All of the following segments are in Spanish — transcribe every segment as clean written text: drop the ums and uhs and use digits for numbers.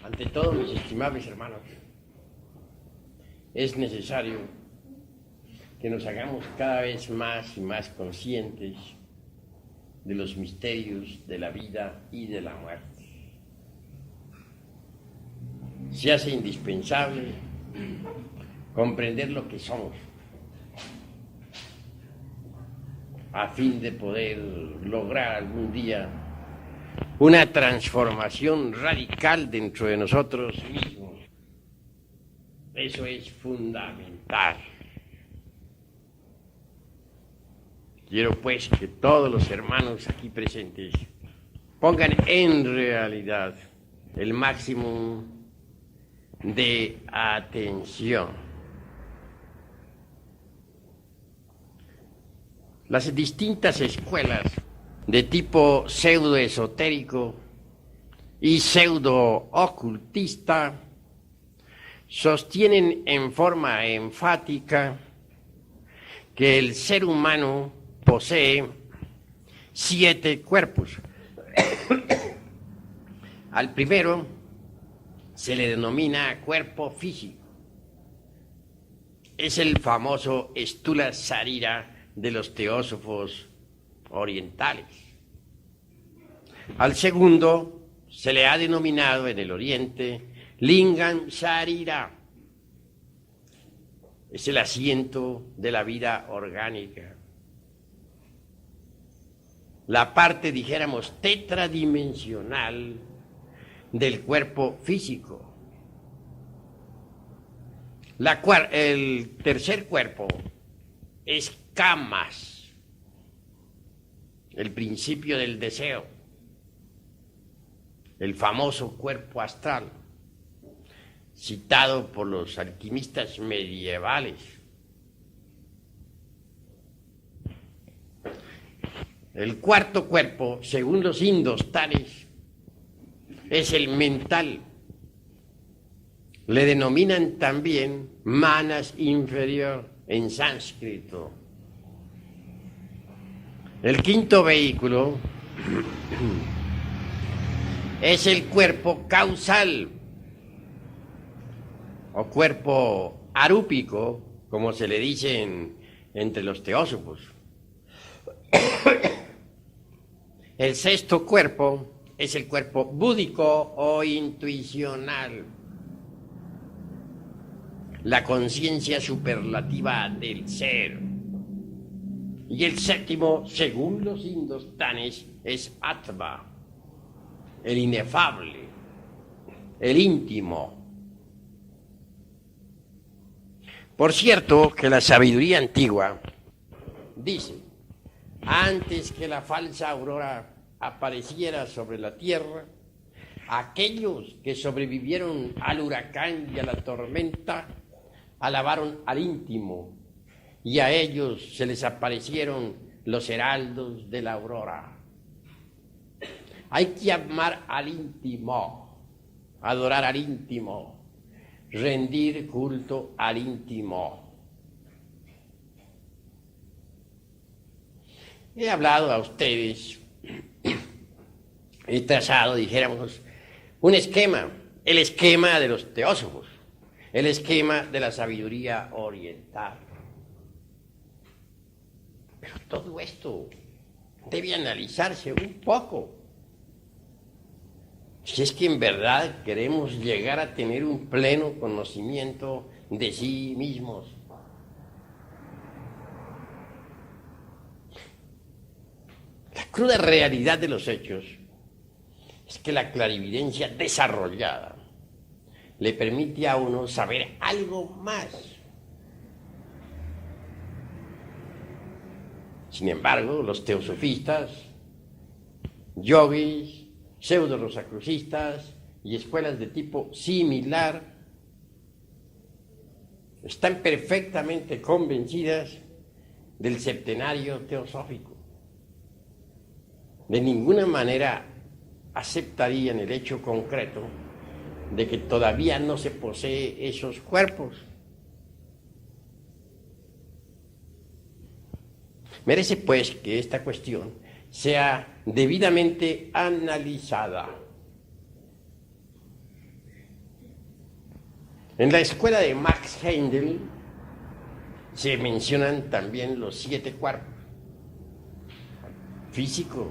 Ante todo, mis estimables hermanos, es necesario que nos hagamos cada vez más y más conscientes de los misterios de la vida y de la muerte. Se hace indispensable comprender lo que somos a fin de poder lograr algún día una transformación radical dentro de nosotros mismos. Eso es fundamental. Quiero pues que todos los hermanos aquí presentes pongan en realidad el máximo de atención. Las distintas escuelas de tipo pseudoesotérico y pseudo-ocultista sostienen en forma enfática que el ser humano posee 7 cuerpos. Al primero se le denomina cuerpo físico. Es el famoso Stula Sarira de los teósofos orientales. Al segundo se le ha denominado en el oriente Lingam Sarira. Es el asiento de la vida orgánica. La parte, dijéramos, tetradimensional del cuerpo físico. El tercer cuerpo es Kamas, el principio del deseo, el famoso cuerpo astral, citado por los alquimistas medievales. El cuarto cuerpo, según los indostanes, es el mental. Le denominan también manas inferior en sánscrito. El quinto vehículo es el cuerpo causal o cuerpo arúpico, como se le dice entre los teósofos. El sexto cuerpo es el cuerpo búdico o intuicional, la conciencia superlativa del ser. Y el séptimo, según los indostanes, es Atma, el inefable, el íntimo. Por cierto, que la sabiduría antigua dice: antes que la falsa aurora apareciera sobre la tierra, aquellos que sobrevivieron al huracán y a la tormenta alabaron al íntimo, y a ellos se les aparecieron los heraldos de la aurora. Hay que amar al íntimo, adorar al íntimo, rendir culto al íntimo. He hablado a ustedes, he trazado, dijéramos, un esquema, el esquema de los teósofos, el esquema de la sabiduría oriental. Pero todo esto debe analizarse un poco. Si es que en verdad queremos llegar a tener un pleno conocimiento de sí mismos. La cruda realidad de los hechos es que la clarividencia desarrollada le permite a uno saber algo más. Sin embargo, los teosofistas, yogis, pseudo-rosacrucistas y escuelas de tipo similar están perfectamente convencidas del septenario teosófico. De ninguna manera aceptarían el hecho concreto de que todavía no se posee esos cuerpos. Merece pues que esta cuestión sea debidamente analizada. En la escuela de Max Heindel se mencionan también los 7 cuerpos. Físico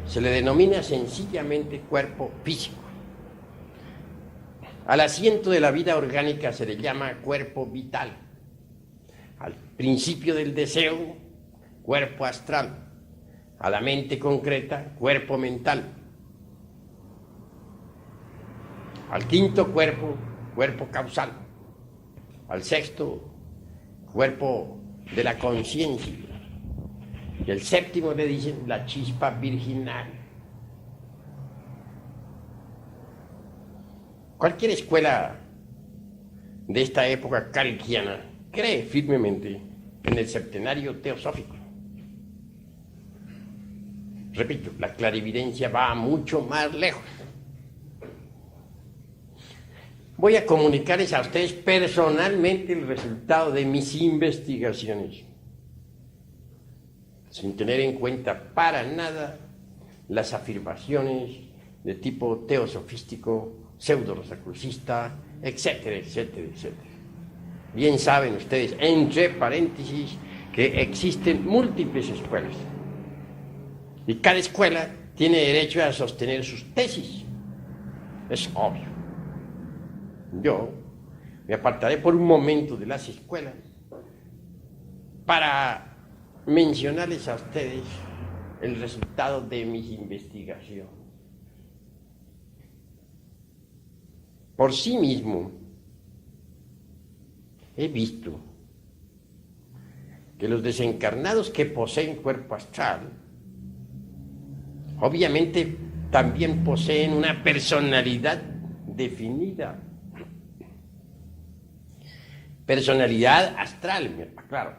se le denomina sencillamente cuerpo físico. Al asiento de la vida orgánica se le llama cuerpo vital. Al principio del deseo, cuerpo astral. A la mente concreta, cuerpo mental. Al quinto cuerpo, cuerpo causal. Al sexto, cuerpo de la conciencia. Y el séptimo le dicen la chispa virginal. Cualquier escuela de esta época cartesiana cree firmemente en el septenario teosófico. Repito, la clarividencia va mucho más lejos. Voy a comunicarles a ustedes personalmente el resultado de mis investigaciones, sin tener en cuenta para nada las afirmaciones de tipo teosofístico, pseudo-rosacrucista, etcétera, etcétera, etcétera. Bien saben ustedes, entre paréntesis, que existen múltiples escuelas. Y cada escuela tiene derecho a sostener sus tesis. Es obvio. Yo me apartaré por un momento de las escuelas para mencionarles a ustedes el resultado de mis investigaciones. Por sí mismo, he visto que los desencarnados que poseen cuerpo astral, obviamente también poseen una personalidad definida. Personalidad astral, claro.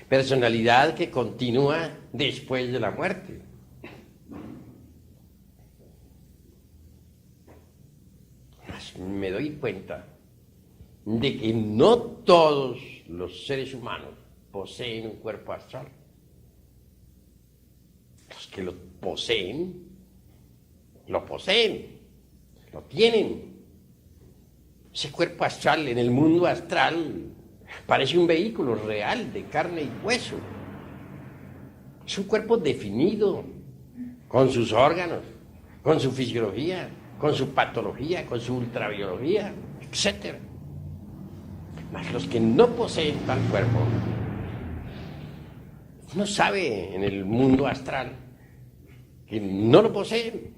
Personalidad que continúa después de la muerte. Me doy cuenta de que no todos los seres humanos poseen un cuerpo astral. Los que lo poseen, lo tienen. Ese cuerpo astral en el mundo astral parece un vehículo real de carne y hueso. Es un cuerpo definido, con sus órganos, con su fisiología, con su patología, con su ultrabiología, etc. Mas los que no poseen tal cuerpo, uno sabe en el mundo astral que no lo poseen,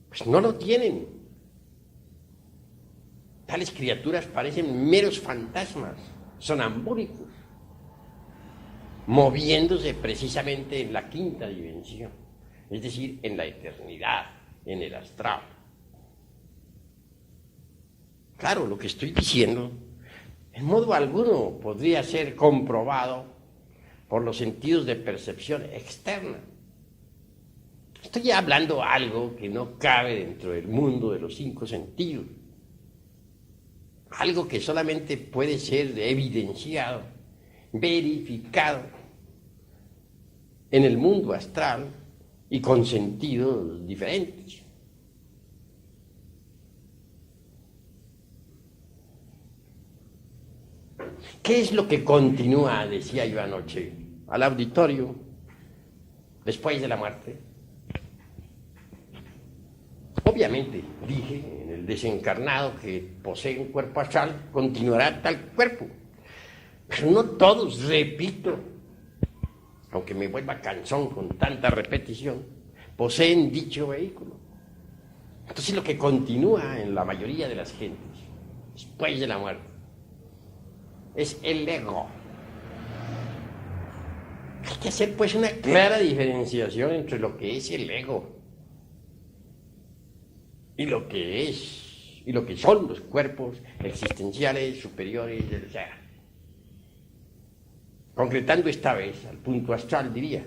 pues no lo tienen. Tales criaturas parecen meros fantasmas, sonambúlicos, moviéndose precisamente en la quinta dimensión, es decir, en la eternidad, en el astral. Claro, lo que estoy diciendo, en modo alguno podría ser comprobado por los sentidos de percepción externa. Estoy hablando algo que no cabe dentro del mundo de los 5 sentidos. Algo que solamente puede ser evidenciado, verificado en el mundo astral y con sentidos diferentes. ¿Qué es lo que continúa, decía yo anoche, al auditorio después de la muerte? Obviamente, dije, en el desencarnado que posee un cuerpo astral, continuará tal cuerpo. Pero no todos, repito, aunque me vuelva cansón con tanta repetición, poseen dicho vehículo. Entonces lo que continúa en la mayoría de las gentes, después de la muerte, es el ego. Hay que hacer pues una clara diferenciación entre lo que es el ego y lo que son los cuerpos existenciales superiores del ser. Concretando esta vez al punto astral, diría,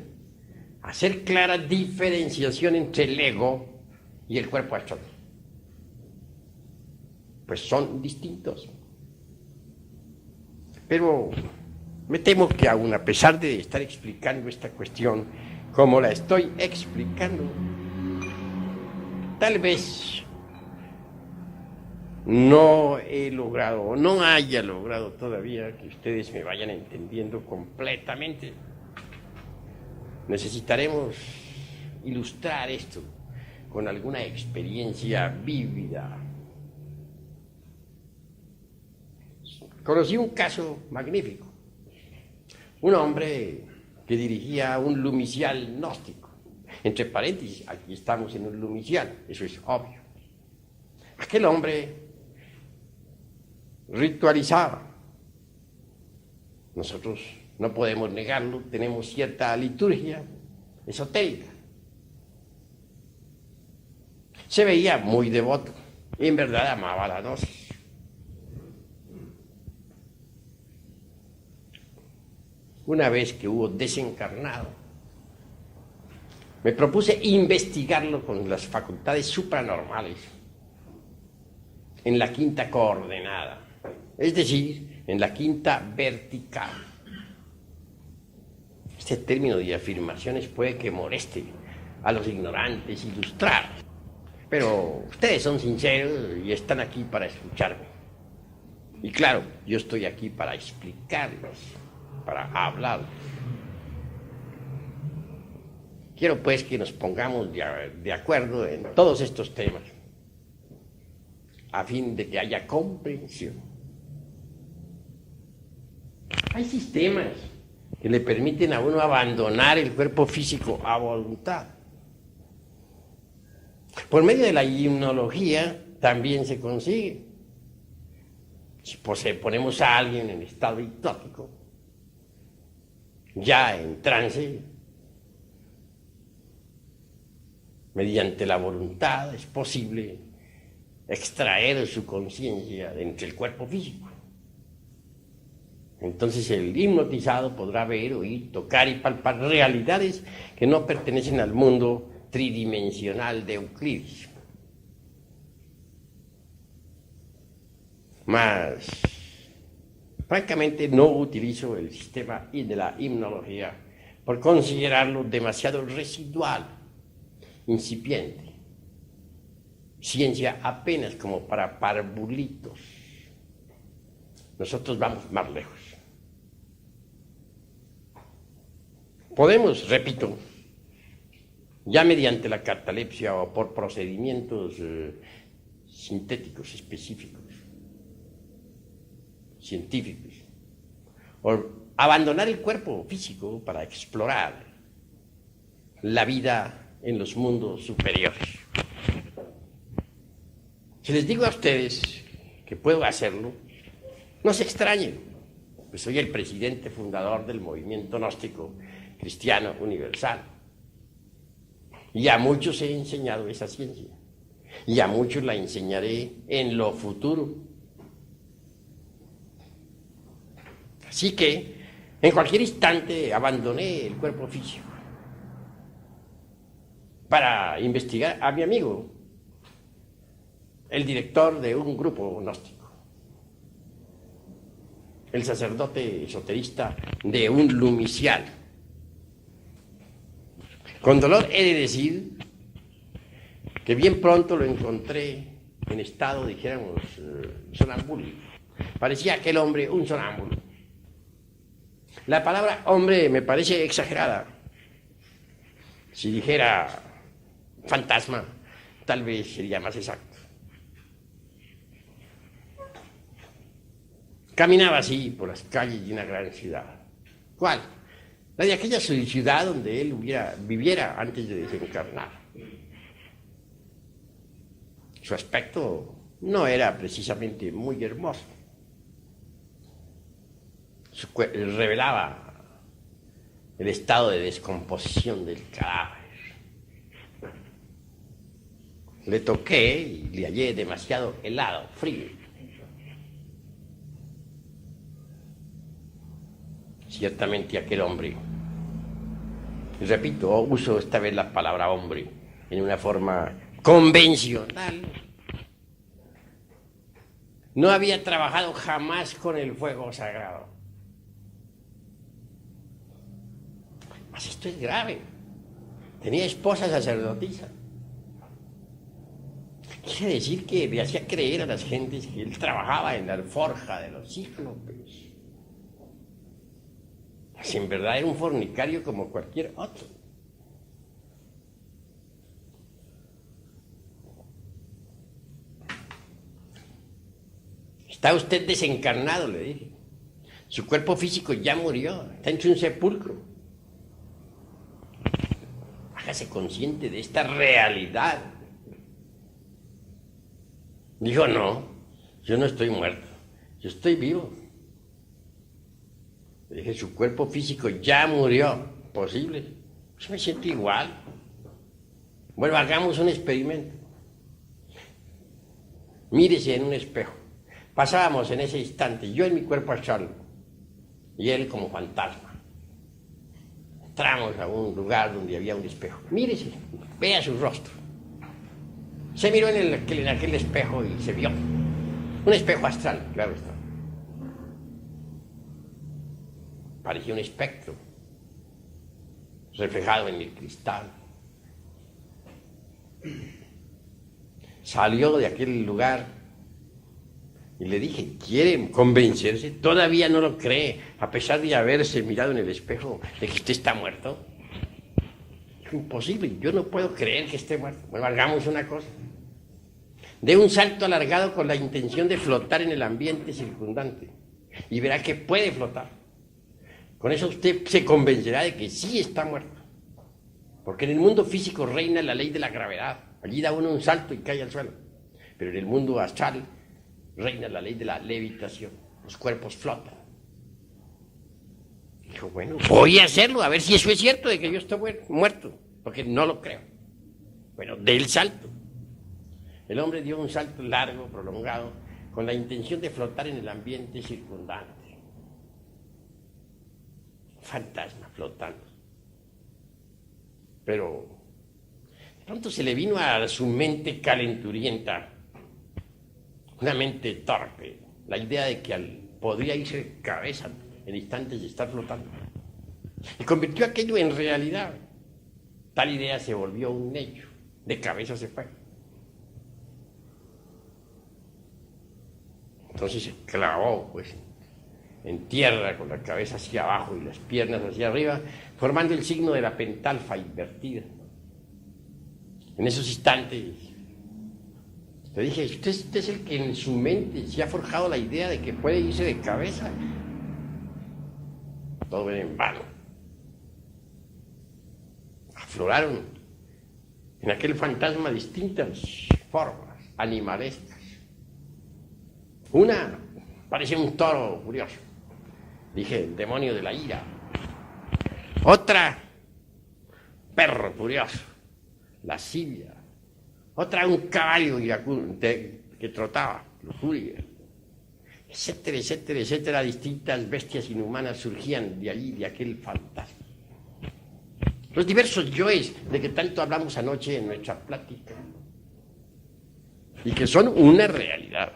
hacer clara diferenciación entre el ego y el cuerpo astral. Pues son distintos. Pero me temo que aún a pesar de estar explicando esta cuestión como la estoy explicando, tal vez no he logrado o no haya logrado todavía que ustedes me vayan entendiendo completamente. Necesitaremos ilustrar esto con alguna experiencia vívida. Conocí un caso magnífico. Un hombre que dirigía un lumicial gnóstico. Entre paréntesis, aquí estamos en un lumicial, eso es obvio. Aquel hombre ritualizaba. Nosotros no podemos negarlo, tenemos cierta liturgia esotérica. Se veía muy devoto y en verdad amaba la gnosis. Una vez que hubo desencarnado, me propuse investigarlo con las facultades supranormales en la quinta coordenada, es decir, en la quinta vertical. Este término de afirmaciones puede que moleste a los ignorantes ilustrados, pero ustedes son sinceros y están aquí para escucharme. Y claro, yo estoy aquí para explicarles, para hablarles. Quiero pues que nos pongamos de acuerdo en todos estos temas, a fin de que haya comprensión. Hay sistemas que le permiten a uno abandonar el cuerpo físico a voluntad. Por medio de la hipnología también se consigue. Si ponemos a alguien en estado hipnótico, ya en trance, mediante la voluntad es posible extraer su conciencia de entre el cuerpo físico. Entonces el hipnotizado podrá ver, oír, tocar y palpar realidades que no pertenecen al mundo tridimensional de Euclides. Mas, francamente, no utilizo el sistema de la hipnología por considerarlo demasiado residual, incipiente. Ciencia apenas como para parvulitos. Nosotros vamos más lejos. Podemos, repito, ya mediante la catalepsia o por procedimientos sintéticos específicos, científicos, o abandonar el cuerpo físico para explorar la vida en los mundos superiores. Si les digo a ustedes que puedo hacerlo, no se extrañen, pues soy el presidente fundador del movimiento gnóstico cristiano universal. Y a muchos he enseñado esa ciencia, y a muchos la enseñaré en lo futuro. Así que, en cualquier instante, abandoné el cuerpo físico para investigar a mi amigo, el director de un grupo gnóstico, el sacerdote esoterista de un lumicial. Con dolor he de decir que bien pronto lo encontré en estado, dijéramos, sonambúlico. Parecía aquel hombre un sonámbulo. La palabra hombre me parece exagerada. Si dijera fantasma, tal vez sería más exacto. Caminaba así por las calles de una gran ciudad. ¿Cuál? La de aquella ciudad donde él viviera antes de desencarnar. Su aspecto no era precisamente muy hermoso. Revelaba el estado de descomposición del cadáver. Le toqué y le hallé demasiado helado, frío. Ciertamente aquel hombre, y repito, uso esta vez la palabra hombre en una forma convencional, no había trabajado jamás con el fuego sagrado. Mas esto es grave. Tenía esposa sacerdotisa. Quiere decir que le hacía creer a las gentes que él trabajaba en la alforja de los cíclopes. Pues en verdad era un fornicario como cualquier otro. Está usted desencarnado, le dije. Su cuerpo físico ya murió, está en un sepulcro. Hágase consciente de esta realidad. Dijo, no, yo no estoy muerto, yo estoy vivo. Le dije, su cuerpo físico ya murió. ¿Posible? Pues me siento igual. Bueno, hagamos un experimento. Mírese en un espejo. Pasábamos en ese instante, yo en mi cuerpo astral y él como fantasma. Entramos a un lugar donde había un espejo. Mírese, vea su rostro. Se miró en aquel espejo y se vio. Un espejo astral, claro está. Parecía un espectro reflejado en el cristal. Salió de aquel lugar y le dije, ¿quiere convencerse? Todavía no lo cree, a pesar de haberse mirado en el espejo, de que usted está muerto. Es imposible, yo no puedo creer que esté muerto. Bueno, hagamos una cosa. Dé un salto alargado con la intención de flotar en el ambiente circundante y verá que puede flotar. Con eso usted se convencerá de que sí está muerto. Porque en el mundo físico reina la ley de la gravedad. Allí da uno un salto y cae al suelo. Pero en el mundo astral reina la ley de la levitación. Los cuerpos flotan. Dijo, bueno, voy a hacerlo, a ver si eso es cierto de que yo estoy muerto. Porque no lo creo. Bueno, dé el salto. El hombre dio un salto largo, prolongado, con la intención de flotar en el ambiente circundante. Fantasma flotando. Pero de pronto se le vino a su mente calenturienta, una mente torpe, la idea de que podría irse de cabeza en instantes de estar flotando. Y convirtió aquello en realidad. Tal idea se volvió un hecho. De cabeza se fue. Entonces se clavó, pues, en tierra con la cabeza hacia abajo y las piernas hacia arriba, formando el signo de la pentalfa invertida. En esos instantes le dije, usted es el que en su mente se ha forjado la idea de que puede irse de cabeza. Todo era en vano. Afloraron en aquel fantasma distintas formas animalescas. Una parecía un toro furioso. Dije, el demonio de la ira. Otra, perro furioso, lascivia. Otra, un caballo que trotaba, lujuria. Etcétera, etcétera, etcétera. Distintas bestias inhumanas surgían de allí, de aquel fantasma. Los diversos yoes de que tanto hablamos anoche en nuestra plática. Y que son una realidad.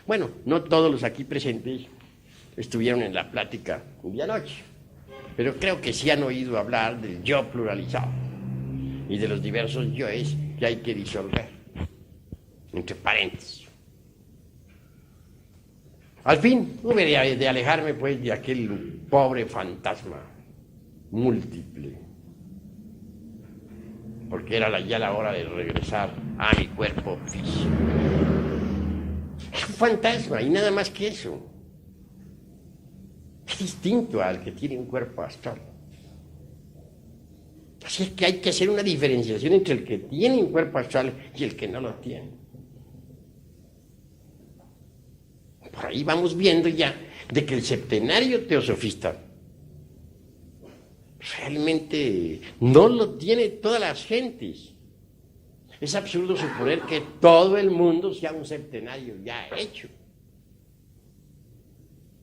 Bueno, no todos los aquí presentes estuvieron en la plática de anoche, pero creo que sí han oído hablar del yo pluralizado y de los diversos yoes que hay que disolver, entre paréntesis. Al fin, hube de alejarme pues de aquel pobre fantasma múltiple, porque era ya la hora de regresar a mi cuerpo físico. Es un fantasma y nada más que eso. Es distinto al que tiene un cuerpo astral. Así es que hay que hacer una diferenciación entre el que tiene un cuerpo astral y el que no lo tiene. Por ahí vamos viendo ya de que el septenario teosofista realmente no lo tiene todas las gentes. Es absurdo suponer que todo el mundo sea un septenario ya hecho.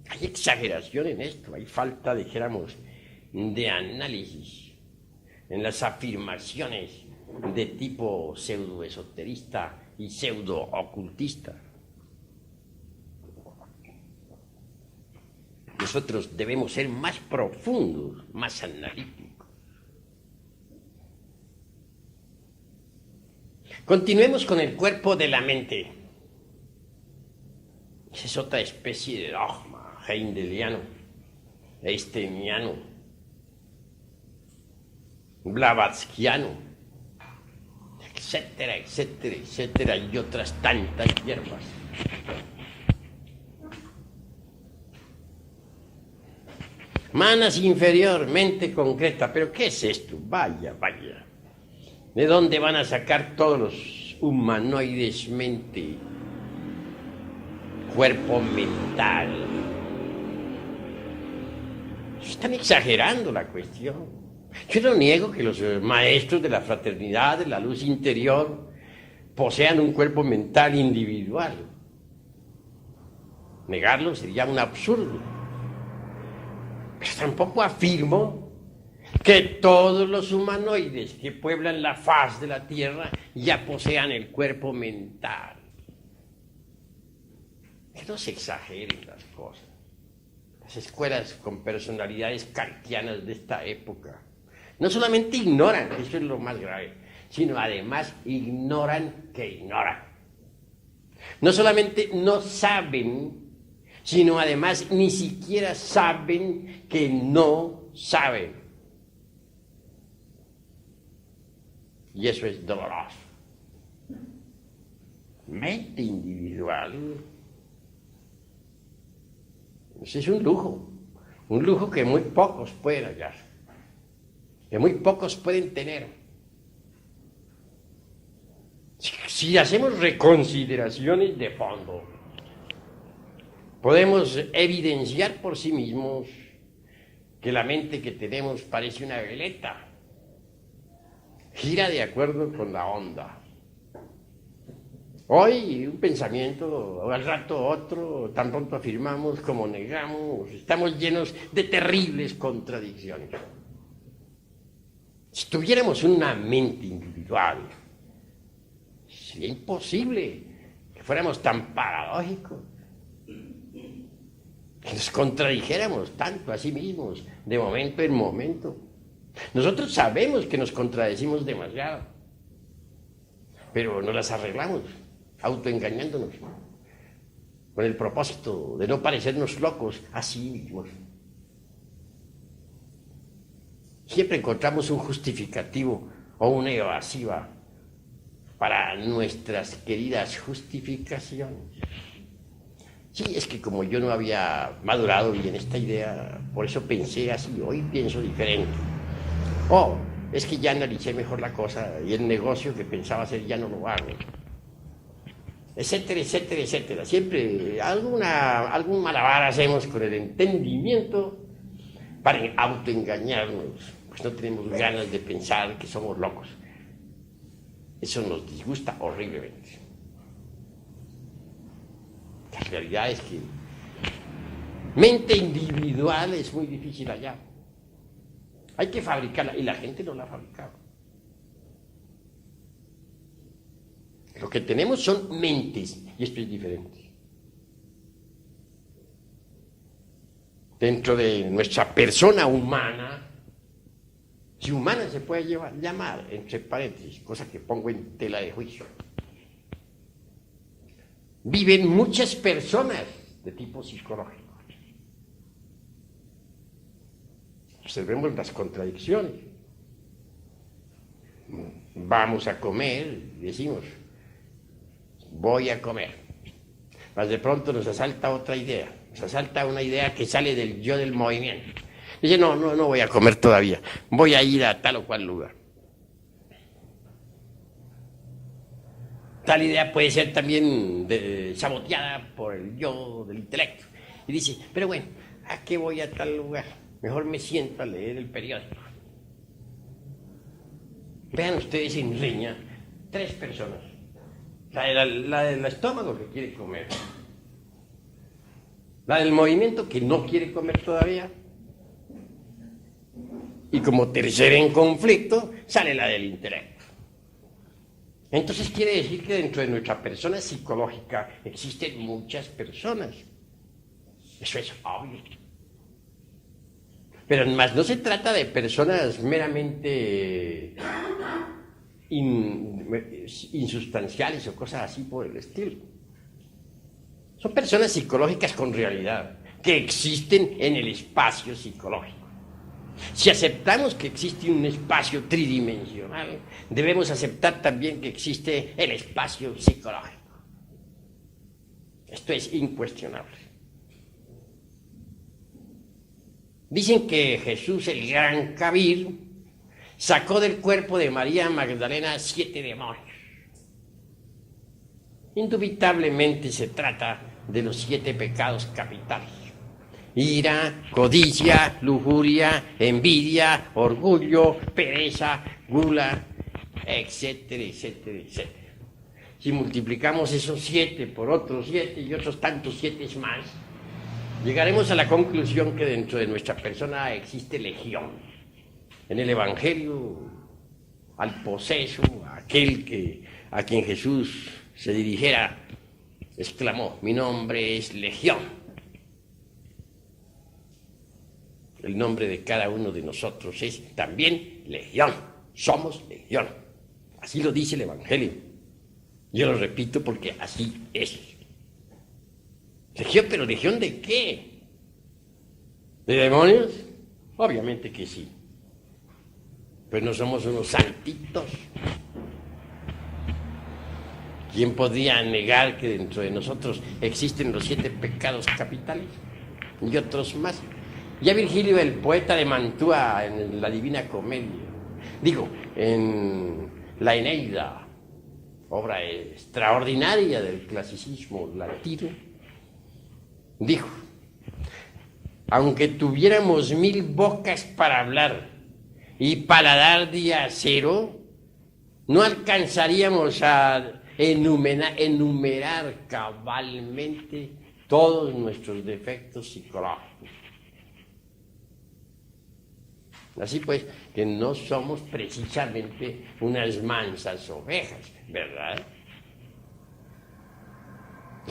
Hay exageración en esto, hay falta, dijéramos, de análisis en las afirmaciones de tipo pseudoesoterista y pseudo-ocultista. Nosotros debemos ser más profundos, más analíticos. Continuemos con el cuerpo de la mente. Esa es otra especie de dogma heideliano, einsteiniano, blavatskiano, etcétera, etcétera, etcétera, y otras tantas hierbas. Manas inferior, mente concreta. ¿Pero qué es esto? Vaya, vaya. ¿De dónde van a sacar todos los humanoides mente? Cuerpo mental. Están exagerando la cuestión. Yo no niego que los maestros de la fraternidad, de la luz interior, posean un cuerpo mental individual. Negarlo sería un absurdo. Pero tampoco afirmo que todos los humanoides que pueblan la faz de la Tierra ya posean el cuerpo mental. Que no se exageren las cosas. Las escuelas con personalidades kantianas de esta época no solamente ignoran, eso es lo más grave, sino además ignoran que ignoran. No solamente no saben, sino además ni siquiera saben que no saben. Y eso es doloroso. Mente individual. Eso es un lujo que muy pocos pueden hallar, que muy pocos pueden tener. Si hacemos reconsideraciones de fondo, podemos evidenciar por sí mismos que la mente que tenemos parece una veleta, gira de acuerdo con la onda. Hoy un pensamiento, al rato otro, tan pronto afirmamos como negamos, estamos llenos de terribles contradicciones. Si tuviéramos una mente individual, sería imposible que fuéramos tan paradójicos, que nos contradijéramos tanto a sí mismos, de momento en momento. Nosotros sabemos que nos contradecimos demasiado, pero nos las arreglamos, autoengañándonos, con el propósito de no parecernos locos a sí mismos. Siempre encontramos un justificativo o una evasiva para nuestras queridas justificaciones. Sí, es que como yo no había madurado bien esta idea, por eso pensé así, hoy pienso diferente. Oh, es que ya analicé mejor la cosa y el negocio que pensaba hacer ya no lo hago. Etcétera, etcétera, etcétera. Siempre algún malabar hacemos con el entendimiento para autoengañarnos, pues no tenemos ganas de pensar que somos locos. Eso nos disgusta horriblemente. La realidad es que mente individual es muy difícil hallar. Hay que fabricarla y la gente no la ha fabricado. Lo que tenemos son mentes y esto es diferente. Dentro de nuestra persona humana, si humana se puede llamar, entre paréntesis, cosa que pongo en tela de juicio, viven muchas personas de tipo psicológico. Observemos las contradicciones. Vamos a comer y decimos, voy a comer. Mas de pronto nos asalta otra idea, nos asalta una idea que sale del yo del movimiento. Dice, no voy a comer todavía, voy a ir a tal o cual lugar. Tal idea puede ser también saboteada por el yo del intelecto. Y dice, pero bueno, ¿a qué voy a tal lugar? Mejor me siento a leer el periódico. Vean ustedes en riña 3 personas. La del estómago que quiere comer. La del movimiento que no quiere comer todavía. Y como tercera en conflicto, sale la del intelecto. Entonces quiere decir que dentro de nuestra persona psicológica existen muchas personas. Eso es obvio. Pero más no se trata de personas meramente insustanciales o cosas así por el estilo. Son personas psicológicas con realidad, que existen en el espacio psicológico. Si aceptamos que existe un espacio tridimensional, debemos aceptar también que existe el espacio psicológico. Esto es incuestionable. Dicen que Jesús, el gran Kabir, sacó del cuerpo de María Magdalena 7 demonios. Indubitablemente se trata de los 7 pecados capitales: ira, codicia, lujuria, envidia, orgullo, pereza, gula, etcétera, etcétera, etcétera. Si multiplicamos esos 7 por otros 7 y otros tantos 7 más, llegaremos a la conclusión que dentro de nuestra persona existe legión. En el Evangelio, al poseso, aquel a quien Jesús se dirigiera, exclamó: mi nombre es Legión. El nombre de cada uno de nosotros es también Legión. Somos Legión. Así lo dice el Evangelio. Yo lo repito porque así es. Legión, pero ¿legión de qué? ¿De demonios? Obviamente que sí. Pero no somos unos santitos. ¿Quién podría negar que dentro de nosotros existen los 7 pecados capitales y otros más? Ya Virgilio, el poeta de Mantua, en la Divina Comedia, en la Eneida, obra extraordinaria del clasicismo latino, dijo: aunque tuviéramos 1000 bocas para hablar y paladar de acero, no alcanzaríamos a enumerar cabalmente todos nuestros defectos psicológicos. Así pues, que no somos precisamente unas mansas ovejas, ¿verdad?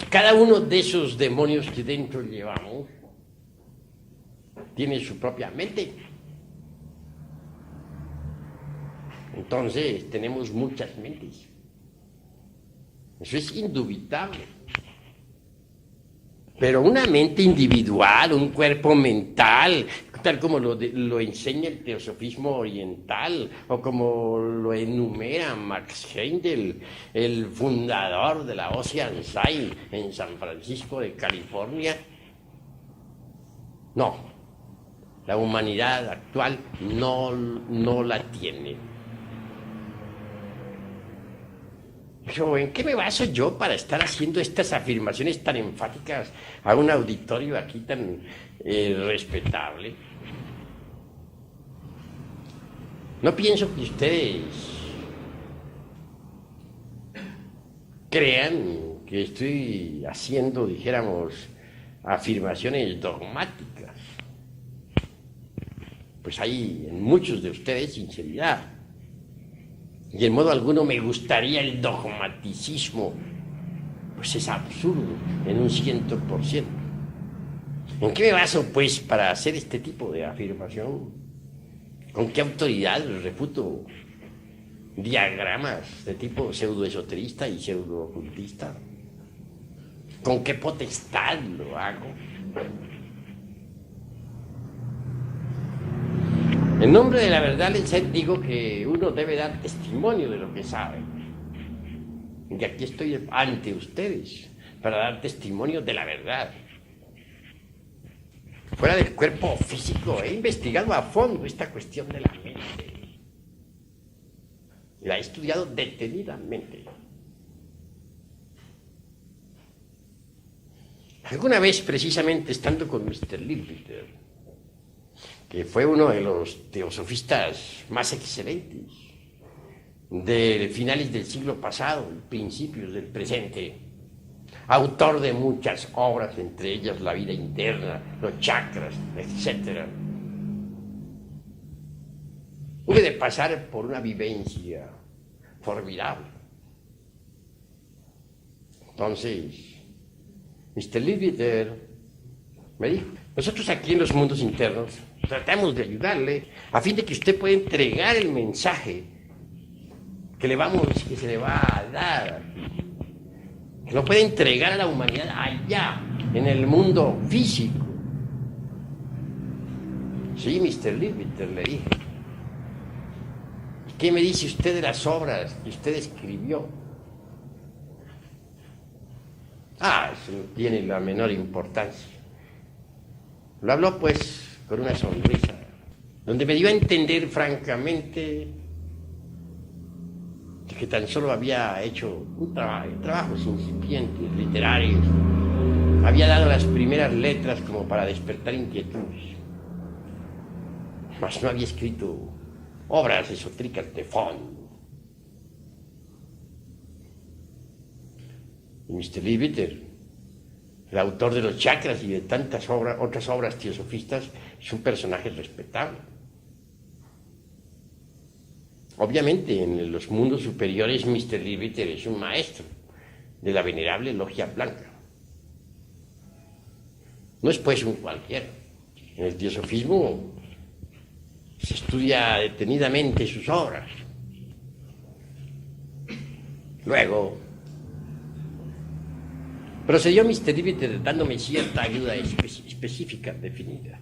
Cada uno de esos demonios que dentro llevamos tiene su propia mente. Entonces, tenemos muchas mentes. Eso es indubitable. Pero una mente individual, un cuerpo mental, tal como lo enseña el teosofismo oriental, o como lo enumera Max Heindel, el fundador de la Ocean Sign en San Francisco de California. No, la humanidad actual no la tiene. Pero ¿en qué me baso yo para estar haciendo estas afirmaciones tan enfáticas a un auditorio aquí tan respetable? No pienso que ustedes crean que estoy haciendo, dijéramos, afirmaciones dogmáticas. Pues hay en muchos de ustedes sinceridad. Y en modo alguno me gustaría el dogmaticismo, pues es absurdo en un 100%. ¿En qué me baso, pues, para hacer este tipo de afirmación? ¿Con qué autoridad refuto diagramas de tipo pseudoesoterista y pseudoocultista? ¿Con qué potestad lo hago? En nombre de la verdad les digo que uno debe dar testimonio de lo que sabe. Y aquí estoy ante ustedes para dar testimonio de la verdad. Fuera del cuerpo físico, he investigado a fondo esta cuestión de la mente. La he estudiado detenidamente. Alguna vez, precisamente, estando con Mr. Leadbeater, que fue uno de los teosofistas más excelentes de finales del siglo pasado y principios del presente, autor de muchas obras, entre ellas La vida interna, los chakras, etc. Hube de pasar por una vivencia formidable. Entonces, Mr. Leadbeater me dijo: nosotros aquí en los mundos internos tratamos de ayudarle a fin de que usted pueda entregar el mensaje que se le va a dar, que lo puede entregar a la humanidad allá, en el mundo físico. Sí, Mr. Leadbeater, le dije. ¿Qué me dice usted de las obras que usted escribió? Eso no tiene la menor importancia. Lo habló pues con una sonrisa, donde me dio a entender francamente que tan solo había hecho trabajos incipientes, literarios, había dado las primeras letras como para despertar inquietudes, mas no había escrito obras esotéricas de fondo. Y Mr. Leadbeater, el autor de los chakras y de tantas otras obras teosofistas, es un personaje respetable. Obviamente, en los mundos superiores, Mr. Leadbeater es un maestro de la venerable logia blanca. No es pues un cualquiera. En el teosofismo se estudia detenidamente sus obras. Luego procedió Mr. Leadbeater dándome cierta ayuda específica, definida.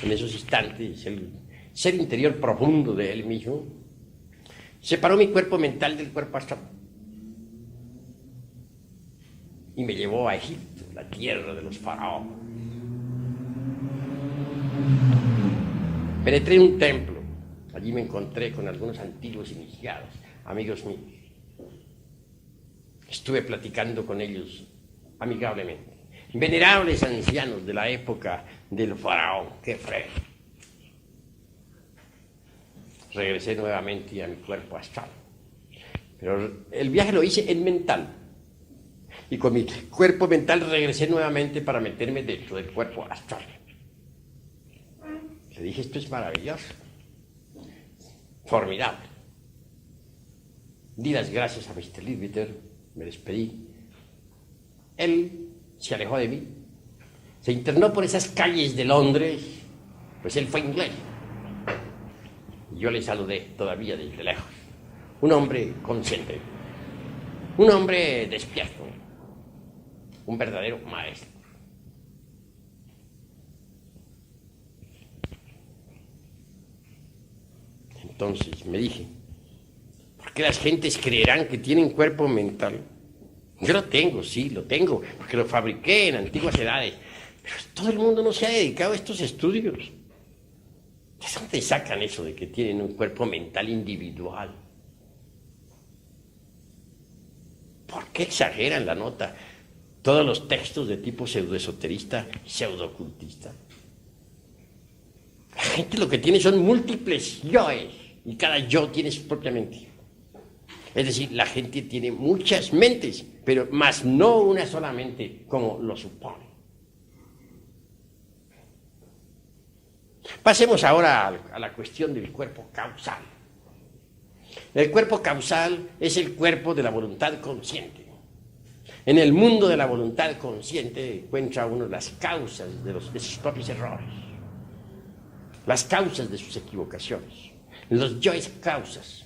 En esos instantes, el ser interior profundo de él mismo separó mi cuerpo mental del cuerpo astral y me llevó a Egipto, la tierra de los faraones. Penetré en un templo. Allí me encontré con algunos antiguos iniciados, amigos míos. Estuve platicando con ellos amigablemente. Venerables ancianos de la época del faraón Kefre. Regresé nuevamente a mi cuerpo astral. Pero el viaje lo hice en mental. Y con mi cuerpo mental regresé nuevamente para meterme dentro del cuerpo astral. Le dije, esto es maravilloso. Formidable. Di las gracias a Mr. Leadbeater, me despedí. Él se alejó de mí. Se internó por esas calles de Londres, pues él fue inglés. Yo le saludé todavía desde lejos. Un hombre consciente, un hombre despierto, un verdadero maestro. Entonces me dije, ¿por qué las gentes creerán que tienen cuerpo mental? Yo lo tengo, sí, lo tengo, porque lo fabriqué en antiguas edades, pero todo el mundo no se ha dedicado a estos estudios. ¿De dónde sacan eso de que tienen un cuerpo mental individual? ¿Por qué exageran la nota todos los textos de tipo pseudoesoterista y pseudoocultista? La gente lo que tiene son múltiples yoes, y cada yo tiene su propia mente. Es decir, la gente tiene muchas mentes, pero más no una sola mente, como lo supone. Pasemos ahora a la cuestión del cuerpo causal. El cuerpo causal es el cuerpo de la voluntad consciente. En el mundo de la voluntad consciente encuentra uno las causas de sus propios errores, las causas de sus equivocaciones, los yoes causas.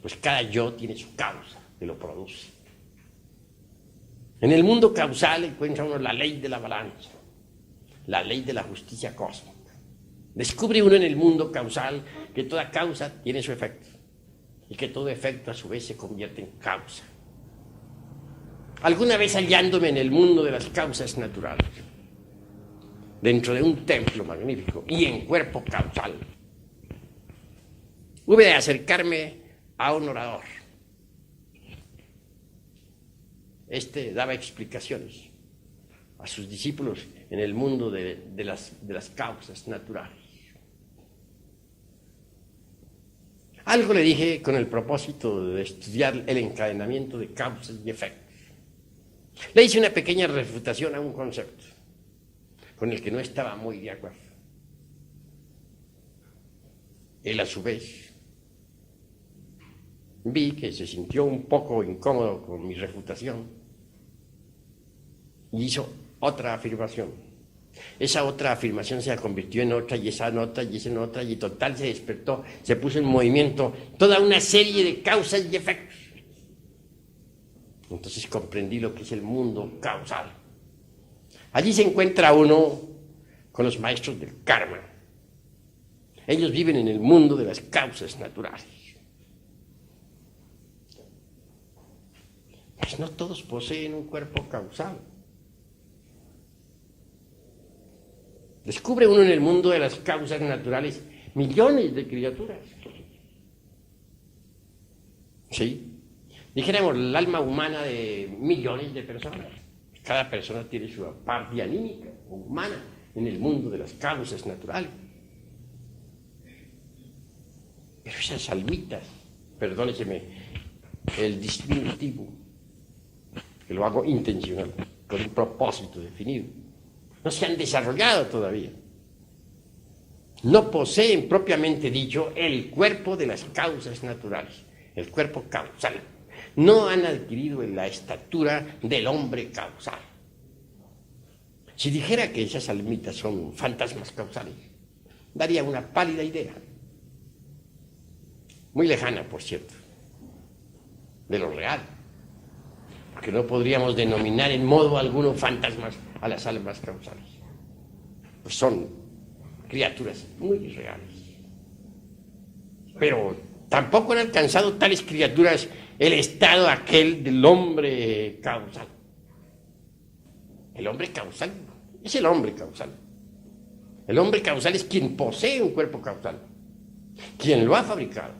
Pues cada yo tiene su causa que lo produce. En el mundo causal encuentra uno la ley de la balanza, la ley de la justicia cósmica. Descubre uno en el mundo causal que toda causa tiene su efecto y que todo efecto a su vez se convierte en causa. Alguna vez hallándome en el mundo de las causas naturales, dentro de un templo magnífico y en cuerpo causal, hube de acercarme a un orador. Este daba explicaciones a sus discípulos en el mundo de las causas naturales. Algo le dije con el propósito de estudiar el encadenamiento de causas y efectos. Le hice una pequeña refutación a un concepto con el que no estaba muy de acuerdo. Él, a su vez, vi que se sintió un poco incómodo con mi refutación y hizo otra afirmación. Esa otra afirmación se convirtió en otra, y esa en otra, y esa en otra, y total se despertó, se puso en movimiento toda una serie de causas y efectos. Entonces comprendí lo que es el mundo causal. Allí se encuentra uno con los maestros del karma. Ellos viven en el mundo de las causas naturales. Pues no todos poseen un cuerpo causal. Descubre uno en el mundo de las causas naturales millones de criaturas. ¿Sí? Dijéramos, el alma humana de millones de personas. Cada persona tiene su parte anímica o humana en el mundo de las causas naturales. Pero esas almitas, perdóneseme el disminutivo, que lo hago intencional, con un propósito definido, no se han desarrollado todavía. No poseen, propiamente dicho, el cuerpo de las causas naturales, el cuerpo causal. No han adquirido la estatura del hombre causal. Si dijera que esas almitas son fantasmas causales, daría una pálida idea. Muy lejana, por cierto, de lo real. Porque no podríamos denominar en modo alguno fantasmas a las almas causales. Pues son criaturas muy reales. Pero tampoco han alcanzado tales criaturas el estado aquel del hombre causal. El hombre causal es el hombre causal. El hombre causal es quien posee un cuerpo causal, quien lo ha fabricado.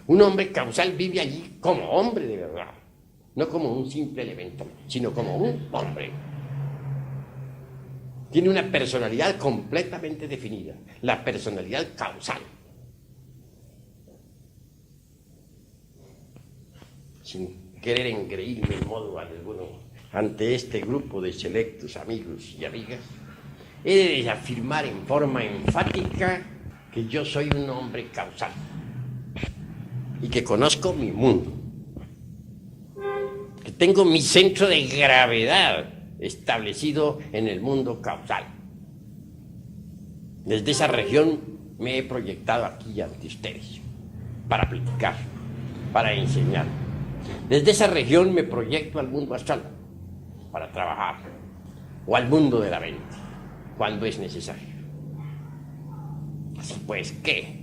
Un hombre causal vive allí como hombre de verdad, no como un simple elemento, sino como un hombre. Tiene una personalidad completamente definida, la personalidad causal. Sin querer engreírme en modo alguno ante este grupo de selectos amigos y amigas, he de afirmar en forma enfática que yo soy un hombre causal y que conozco mi mundo, que tengo mi centro de gravedad establecido en el mundo causal. Desde esa región me he proyectado aquí ante ustedes para platicar, para enseñar. Desde esa región me proyecto al mundo astral para trabajar, o al mundo de la mente, cuando es necesario. Así pues, ¿qué?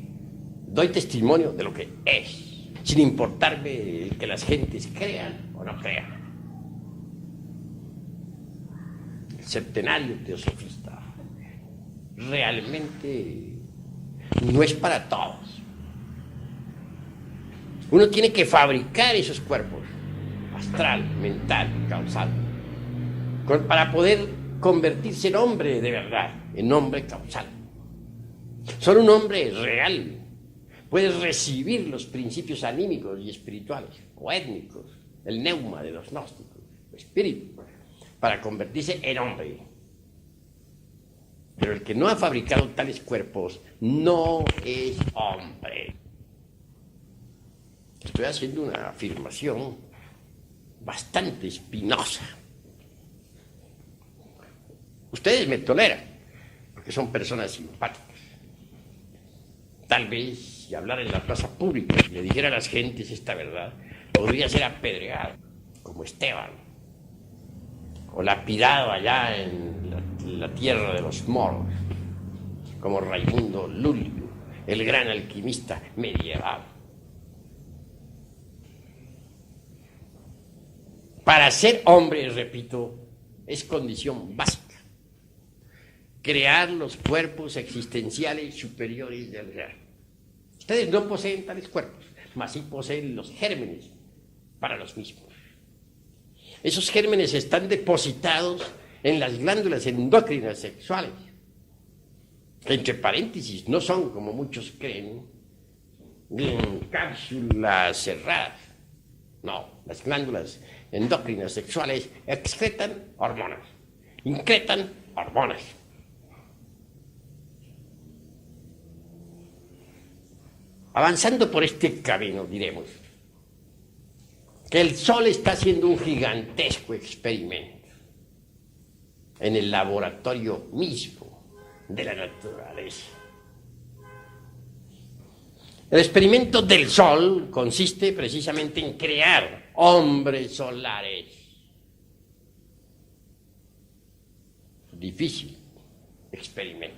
Doy testimonio de lo que es, sin importarme el que las gentes crean o no crean. El septenario teosofista realmente no es para todos. Uno tiene que fabricar esos cuerpos, astral, mental, causal, para poder convertirse en hombre de verdad, en hombre causal. Solo un hombre real puede recibir los principios anímicos y espirituales, o étnicos, el neuma de los gnósticos, el espíritu, para convertirse en hombre. Pero el que no ha fabricado tales cuerpos no es hombre. Estoy haciendo una afirmación bastante espinosa. Ustedes me toleran, porque son personas simpáticas. Tal vez, si hablara en la plaza pública y le dijera a las gentes esta verdad, podría ser apedreado, como Esteban, o lapidado allá en la tierra de los moros, como Raimundo Lulio, el gran alquimista medieval. Para ser hombre, repito, es condición básica crear los cuerpos existenciales superiores del ser. Ustedes no poseen tales cuerpos, mas sí poseen los gérmenes para los mismos. Esos gérmenes están depositados en las glándulas endócrinas sexuales, que entre paréntesis no son, como muchos creen, cápsulas cerradas. No, las glándulas endócrinas sexuales excretan hormonas, incretan hormonas. Avanzando por este camino, diremos que el Sol está haciendo un gigantesco experimento. en el laboratorio mismo de la naturaleza. El experimento del Sol consiste precisamente en crear hombres solares. Difícil experimento.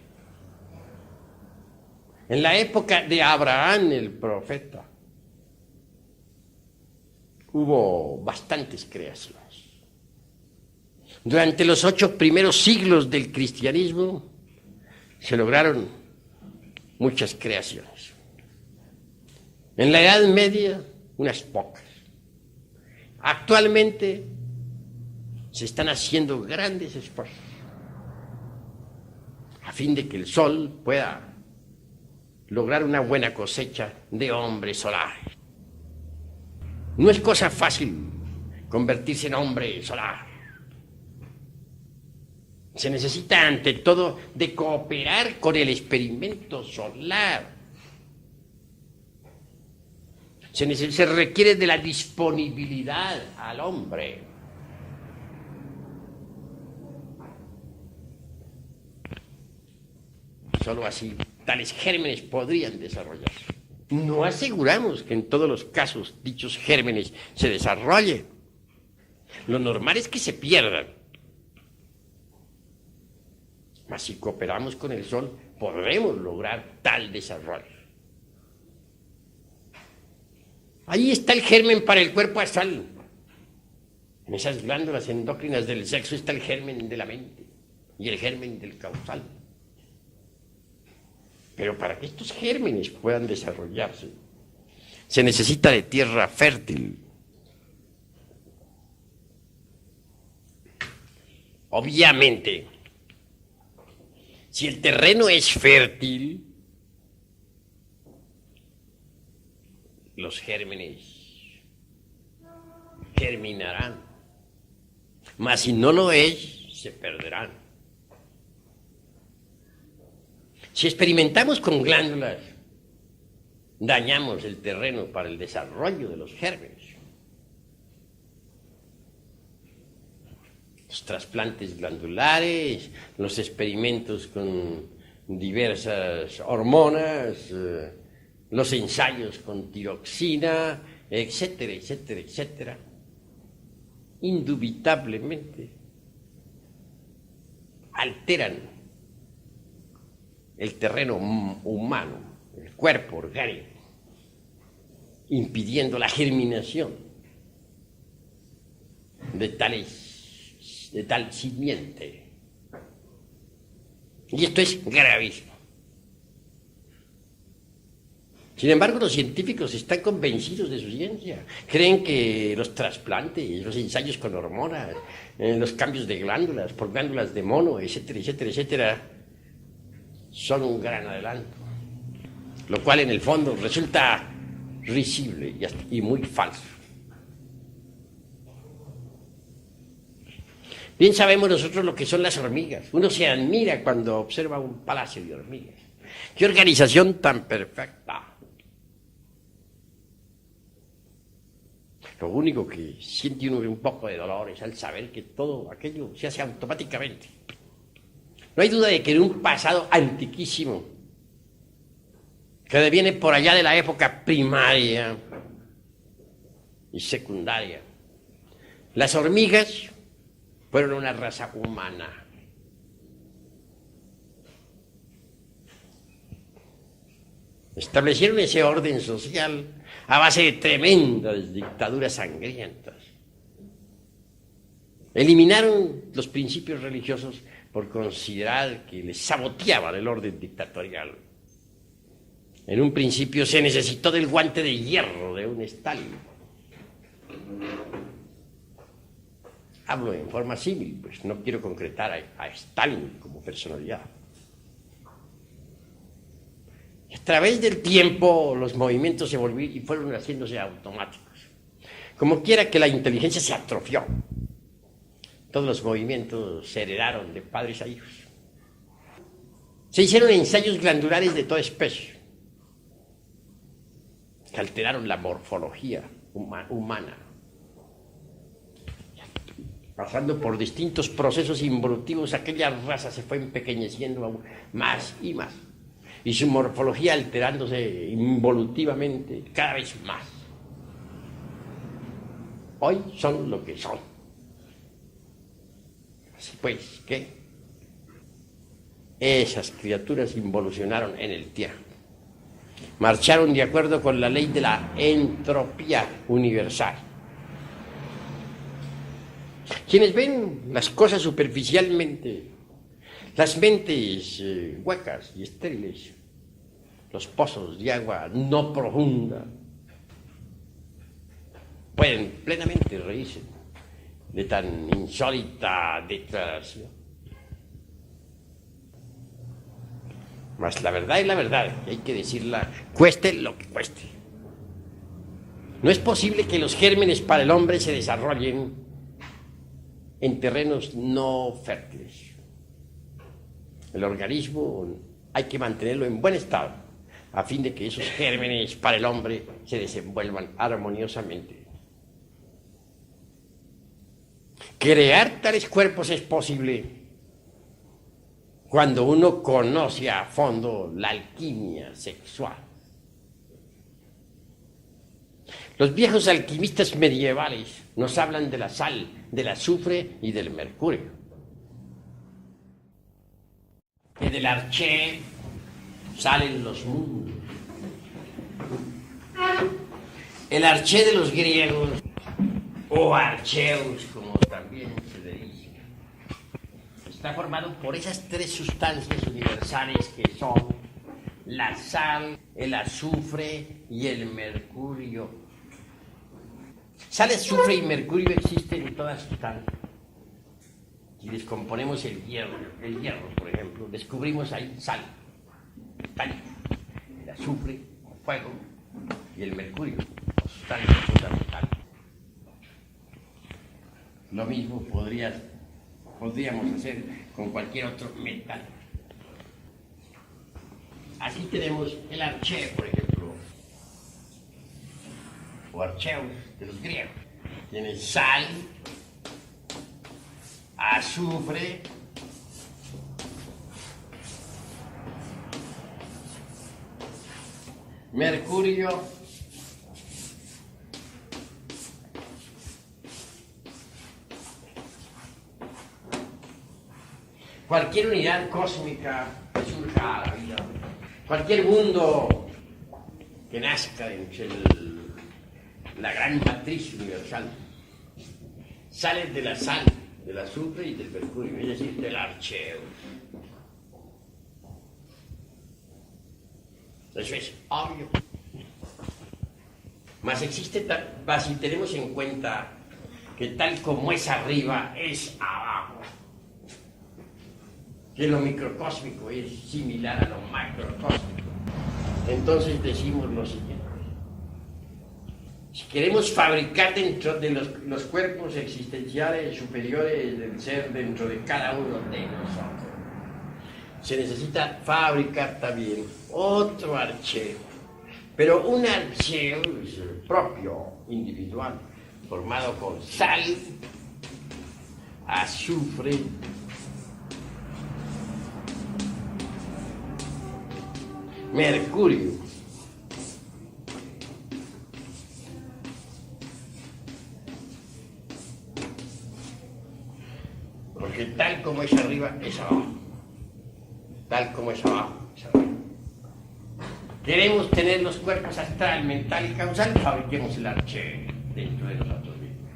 En la época de Abraham, el profeta, hubo bastantes creaciones. Durante los 8 primeros siglos del cristianismo se lograron muchas creaciones. En la Edad Media, unas pocas. Actualmente se están haciendo grandes esfuerzos a fin de que el Sol pueda lograr una buena cosecha de hombres solares. No es cosa fácil convertirse en hombre solar. Se necesita ante todo de cooperar con el experimento solar. Se requiere de la disponibilidad al hombre. Solo así tales gérmenes podrían desarrollarse. No aseguramos que en todos los casos dichos gérmenes se desarrollen. Lo normal es que se pierdan. Mas si cooperamos con el Sol, podremos lograr tal desarrollo. Ahí está el germen para el cuerpo astral. En esas glándulas endócrinas del sexo está el germen de la mente y el germen del causal. Pero para que estos gérmenes puedan desarrollarse, se necesita de tierra fértil. Obviamente, si el terreno es fértil, los gérmenes germinarán. Mas si no lo es, se perderán. Si experimentamos con glándulas, dañamos el terreno para el desarrollo de los gérmenes. Los trasplantes glandulares, los experimentos con diversas hormonas, los ensayos con tiroxina, etcétera, etcétera, etcétera, indubitablemente alteran el terreno humano, el cuerpo orgánico, impidiendo la germinación de tal simiente. Y esto es gravísimo. Sin embargo, los científicos están convencidos de su ciencia. Creen que los trasplantes, los ensayos con hormonas, los cambios de glándulas por glándulas de mono, etcétera, etcétera, etcétera, son un gran adelanto, lo cual en el fondo resulta risible y muy falso. Bien sabemos nosotros lo que son las hormigas. Uno se admira cuando observa un palacio de hormigas. ¡Qué organización tan perfecta! Lo único que siente uno un poco de dolor es al saber que todo aquello se hace automáticamente. No hay duda de que en un pasado antiquísimo, que deviene por allá de la época primaria y secundaria, las hormigas fueron una raza humana. Establecieron ese orden social a base de tremendas dictaduras sangrientas. Eliminaron los principios religiosos por considerar que les saboteaban el orden dictatorial. En un principio se necesitó del guante de hierro de un Stalin. Hablo en forma símil, pues no quiero concretar a Stalin como personalidad. A través del tiempo los movimientos se volvieron y fueron haciéndose automáticos. Como quiera que la inteligencia se atrofió. Todos los movimientos se heredaron de padres a hijos. Se hicieron ensayos glandulares de toda especie que alteraron la morfología humana. Pasando por distintos procesos involutivos, aquella raza se fue empequeñeciendo aún más y más, y su morfología alterándose involutivamente cada vez más. Hoy son lo que son. Así pues, ¿qué? Esas criaturas involucionaron en el tiempo. Marcharon de acuerdo con la ley de la entropía universal. Quienes ven las cosas superficialmente, las mentes huecas y estériles, los pozos de agua no profunda, pueden plenamente reírse de tan insólita declaración. Mas la verdad es la verdad, y hay que decirla, cueste lo que cueste. No es posible que los gérmenes para el hombre se desarrollen en terrenos no fértiles. El organismo hay que mantenerlo en buen estado, a fin de que esos gérmenes para el hombre se desenvuelvan armoniosamente. Crear tales cuerpos es posible cuando uno conoce a fondo la alquimia sexual. Los viejos alquimistas medievales nos hablan de la sal, del azufre y del mercurio. Que del arché salen los mundos. El arché de los griegos, o archeus, como también se le dice, está formado por esas tres sustancias universales que son la sal, el azufre y el mercurio. Sal, azufre y mercurio existen en todas sustancias. Si descomponemos el hierro, por ejemplo, descubrimos ahí sal, el azufre, fuego, y el mercurio, sustancia fundamental. Lo mismo podríamos hacer con cualquier otro metal. Aquí tenemos el arché, por ejemplo, o archeus de los griegos. Tiene sal, azufre, mercurio, cualquier unidad cósmica que surja a la vida, cualquier mundo que nazca entre la gran matriz universal, sale de la sal, del azufre y del mercurio, es decir, del archeo. Eso es obvio. Mas si tenemos en cuenta que tal como es arriba, es abajo, que lo microcósmico es similar a lo macrocósmico, entonces decimos lo siguiente: si queremos fabricar dentro de los cuerpos existenciales superiores del ser dentro de cada uno de nosotros, se necesita fabricar también otro archeo, pero un archeo propio, individual, formado con sal, azufre, mercurio, porque tal como es arriba, es abajo. Tal como es abajo, es arriba. Queremos tener los cuerpos astral, mental y causal, fabriquemos el arché dentro de nosotros mismos.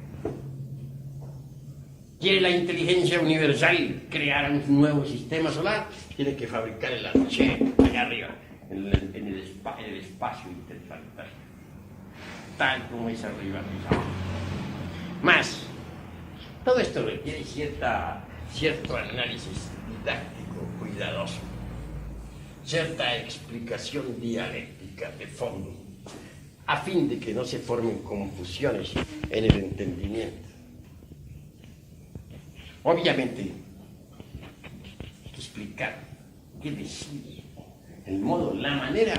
¿Quiere la inteligencia universal crear un nuevo sistema solar? Tiene que fabricar el arché allá arriba, en el espacio interplanetario. Tal como es arriba, es abajo. Más, todo esto requiere cierto análisis didáctico, cuidadoso, cierta explicación dialéctica de fondo, a fin de que no se formen confusiones en el entendimiento. Obviamente, hay que explicar, qué decir, el modo, la manera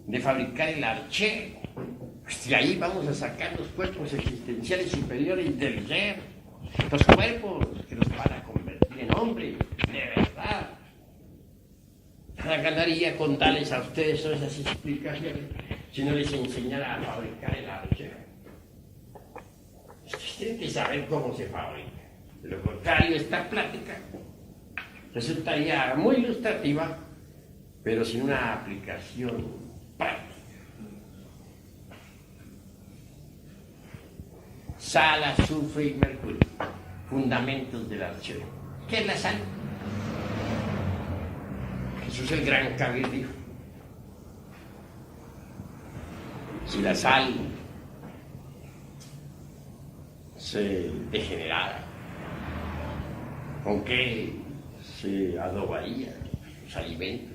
de fabricar el arché. Pues de ahí vamos a sacar los cuerpos existenciales superiores del ser. Los cuerpos que los van a convertir en hombres, de verdad. Nada ganaría con darles a ustedes todas esas explicaciones si no les enseñara a fabricar el arche. Ustedes tienen que saber cómo se fabrica. De lo contrario, esta plática resultaría muy ilustrativa, pero sin una aplicación práctica. Sal, azufre y mercurio, fundamentos del archero. ¿Qué es la sal? Jesús el gran Kabir dijo: si la sal se degenerara, ¿con qué se adobaría los alimentos?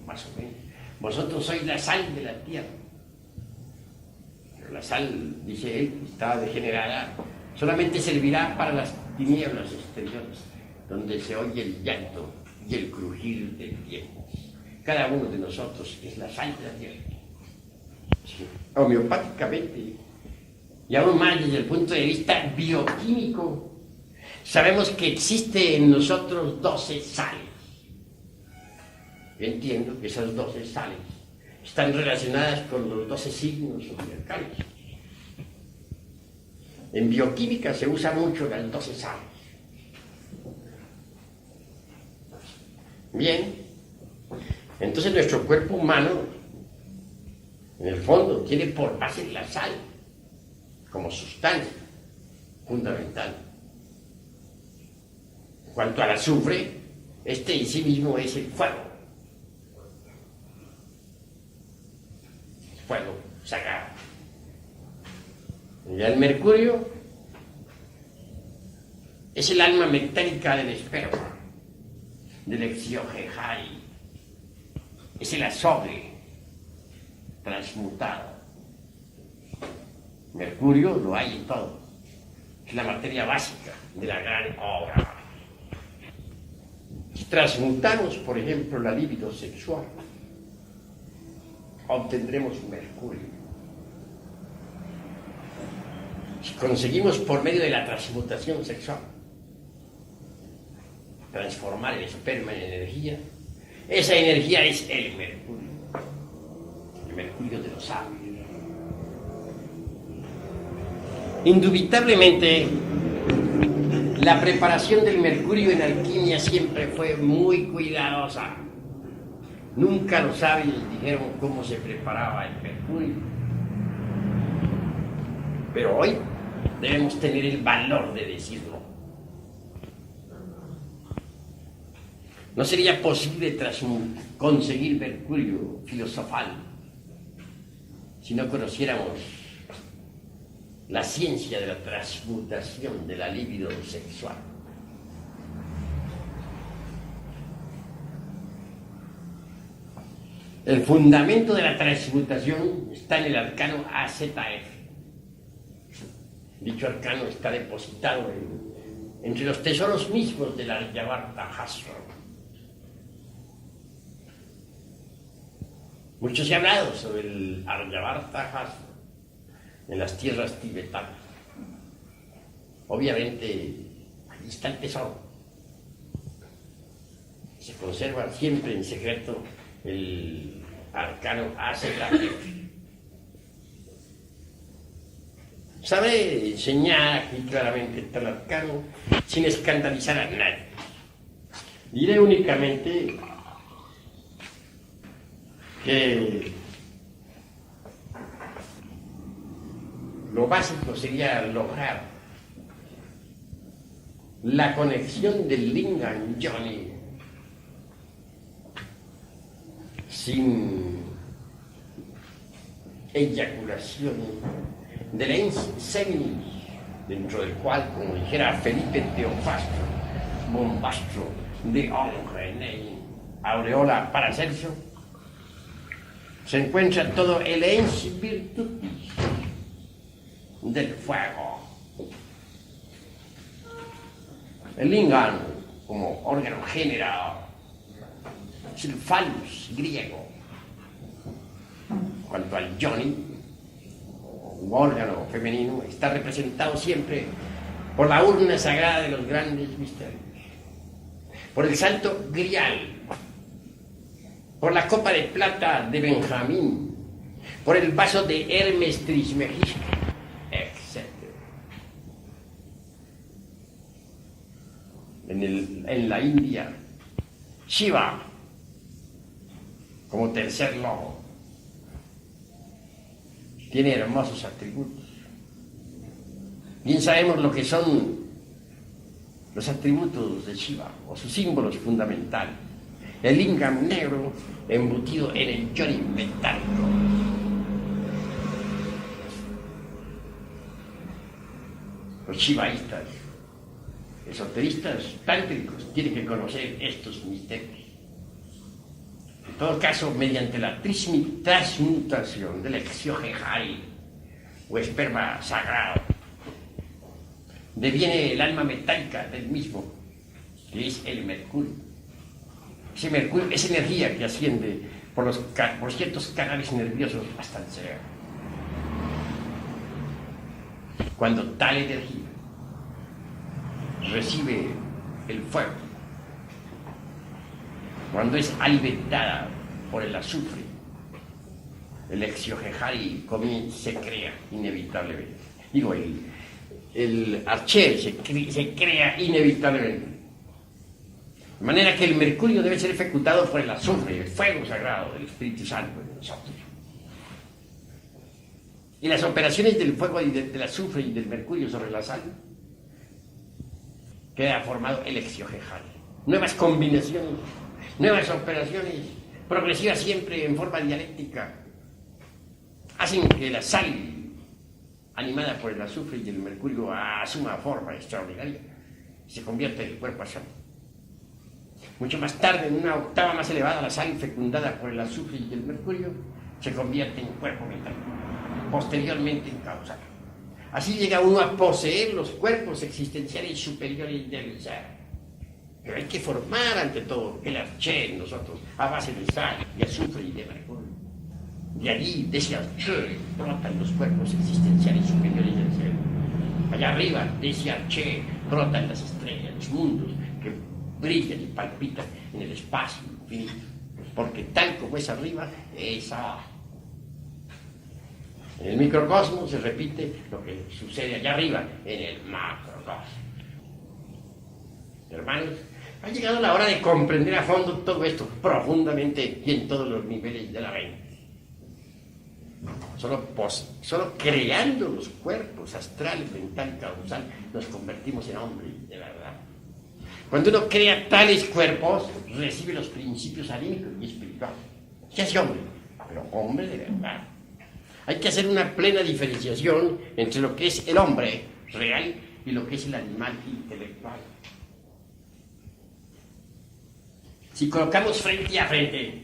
Más o menos. Vosotros sois la sal de la tierra. Pero la sal, dice él, está degenerada, solamente servirá para las tinieblas exteriores, donde se oye el llanto y el crujir del tiempo. Cada uno de nosotros es la sal de la tierra. Sí. Homeopáticamente, y aún más desde el punto de vista bioquímico, sabemos que existe en nosotros 12 sales. Yo entiendo que esas 12 sales están relacionadas con los 12 signos zodiacales. En bioquímica se usa mucho las 12 sales. Bien, entonces nuestro cuerpo humano, en el fondo, tiene por base la sal como sustancia fundamental. En cuanto al azufre, este en sí mismo es el fuego. Fuego sagrado. Y el mercurio es el alma metálica del esperma, del exiogeai. Es el azogue transmutado. Mercurio lo hay en todo. Es la materia básica de la gran obra. Si transmutamos, por ejemplo, la libido sexual, obtendremos mercurio. Si conseguimos por medio de la transmutación sexual transformar el esperma en energía, esa energía es el mercurio de los sabios. Indubitablemente, la preparación del mercurio en alquimia siempre fue muy cuidadosa. Nunca los sabios dijeron cómo se preparaba el mercurio. Pero hoy debemos tener el valor de decirlo. No sería posible conseguir mercurio filosofal si no conociéramos la ciencia de la transmutación de la libido sexual. El fundamento de la transmutación está en el arcano AZF. Dicho arcano está depositado entre los tesoros mismos del Aryavarta-Hasra. Mucho se ha hablado sobre el Aryavarta-Hasra en las tierras tibetanas. Obviamente, ahí está el tesoro. Se conserva siempre en secreto el arcano AZF. Sabré enseñar aquí claramente el tal arcano sin escandalizar a nadie. Diré únicamente que lo básico sería lograr la conexión del Lingam Yoni sin eyaculación del ens seminis, dentro del cual, como dijera Felipe Teofastro, bombastro de Onge, en Aureola Paracelso, se encuentra todo el ens virtutis del fuego. El lingam, como órgano generador, es el phallus griego. En cuanto al yoni, un órgano femenino, está representado siempre por la urna sagrada de los grandes misterios, por el santo grial, por la copa de plata de Benjamín, por el vaso de Hermes Trismegisto, etc. En la India, Shiva, como tercer lobo, tiene hermosos atributos. Bien sabemos lo que son los atributos de Shiva, o sus símbolos fundamentales. El lingam negro embutido en el yoni metálico. Los shivaístas, esoteristas, tántricos, tienen que conocer estos misterios. En todo caso, mediante la transmutación del exiohejari, o esperma sagrado, deviene el alma metálica del mismo, que es el mercurio. Ese mercurio es energía que asciende por ciertos canales nerviosos hasta el cerebro. Cuando tal energía recibe el fuego, cuando es alimentada por el azufre, el exiohejari se crea inevitablemente. Digo, el archer se crea inevitablemente. De manera que el mercurio debe ser ejecutado por el azufre, el fuego sagrado del Espíritu Santo en nosotros. Y las operaciones del fuego y del azufre y del mercurio sobre la sal, queda formado el exiohejari. Nuevas combinaciones, nuevas operaciones, progresivas siempre en forma dialéctica, hacen que la sal, animada por el azufre y el mercurio, asuma forma extraordinaria y se convierte en el cuerpo astral. Mucho más tarde, en una octava más elevada, la sal fecundada por el azufre y el mercurio se convierte en cuerpo mental, posteriormente en causal. Así llega uno a poseer los cuerpos existenciales superiores del ser. Pero hay que formar ante todo el arché en nosotros, a base de sal, de azufre y de mercurio. De allí, de ese arché, brotan los cuerpos existenciales superiores del ser. Allá arriba, de ese arché, brotan las estrellas, los mundos que brillan y palpitan en el espacio infinito. Porque tal como es arriba, es abajo. En el microcosmos se repite lo que sucede allá arriba, en el macrocosmos. Hermanos, ha llegado la hora de comprender a fondo todo esto profundamente y en todos los niveles de la mente. Solo creando los cuerpos astral, mental y causal nos convertimos en hombres de verdad. Cuando uno crea tales cuerpos, recibe los principios anímicos y espirituales. Se hace hombre, pero hombre de verdad. Hay que hacer una plena diferenciación entre lo que es el hombre real y lo que es el animal intelectual. Si colocamos frente a frente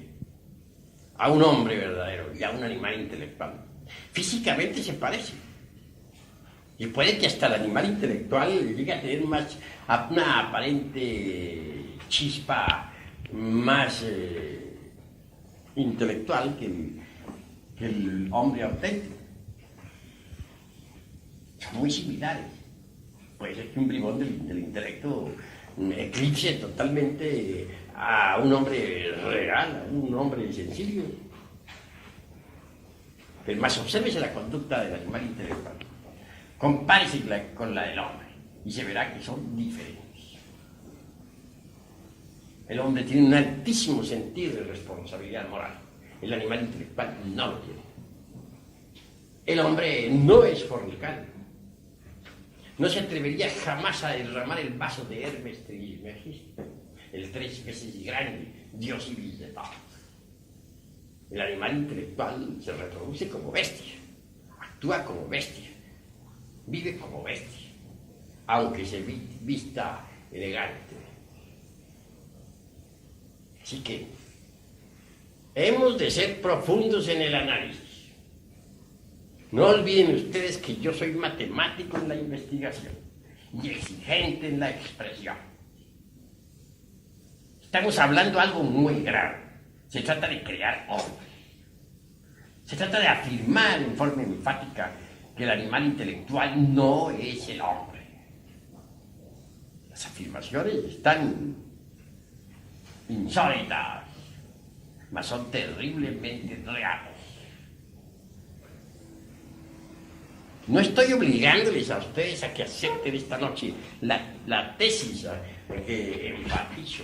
a un hombre verdadero y a un animal intelectual, físicamente se parecen. Y puede que hasta el animal intelectual llegue a tener una aparente chispa más intelectual que el hombre auténtico. Son muy similares. Puede ser que un bribón del intelecto eclipse totalmente a un hombre real, a un hombre sencillo. Pero más obsérvese la conducta del animal intelectual. Compárese con la del hombre y se verá que son diferentes. El hombre tiene un altísimo sentido de responsabilidad moral. El animal intelectual no lo tiene. El hombre no es fornicario. No se atrevería jamás a derramar el vaso de Hermes Trismegisto, el 3 veces grande dios Ibis de paz. El animal intelectual se reproduce como bestia, actúa como bestia, vive como bestia, aunque se vista elegante. Así que hemos de ser profundos en el análisis. No olviden ustedes que yo soy matemático en la investigación y exigente en la expresión. Estamos hablando de algo muy grave. Se trata de crear hombres. Se trata de afirmar en forma enfática que el animal intelectual no es el hombre. Las afirmaciones están insólitas, mas son terriblemente reales. No estoy obligándoles a ustedes a que acepten esta noche la tesis que enfatizo.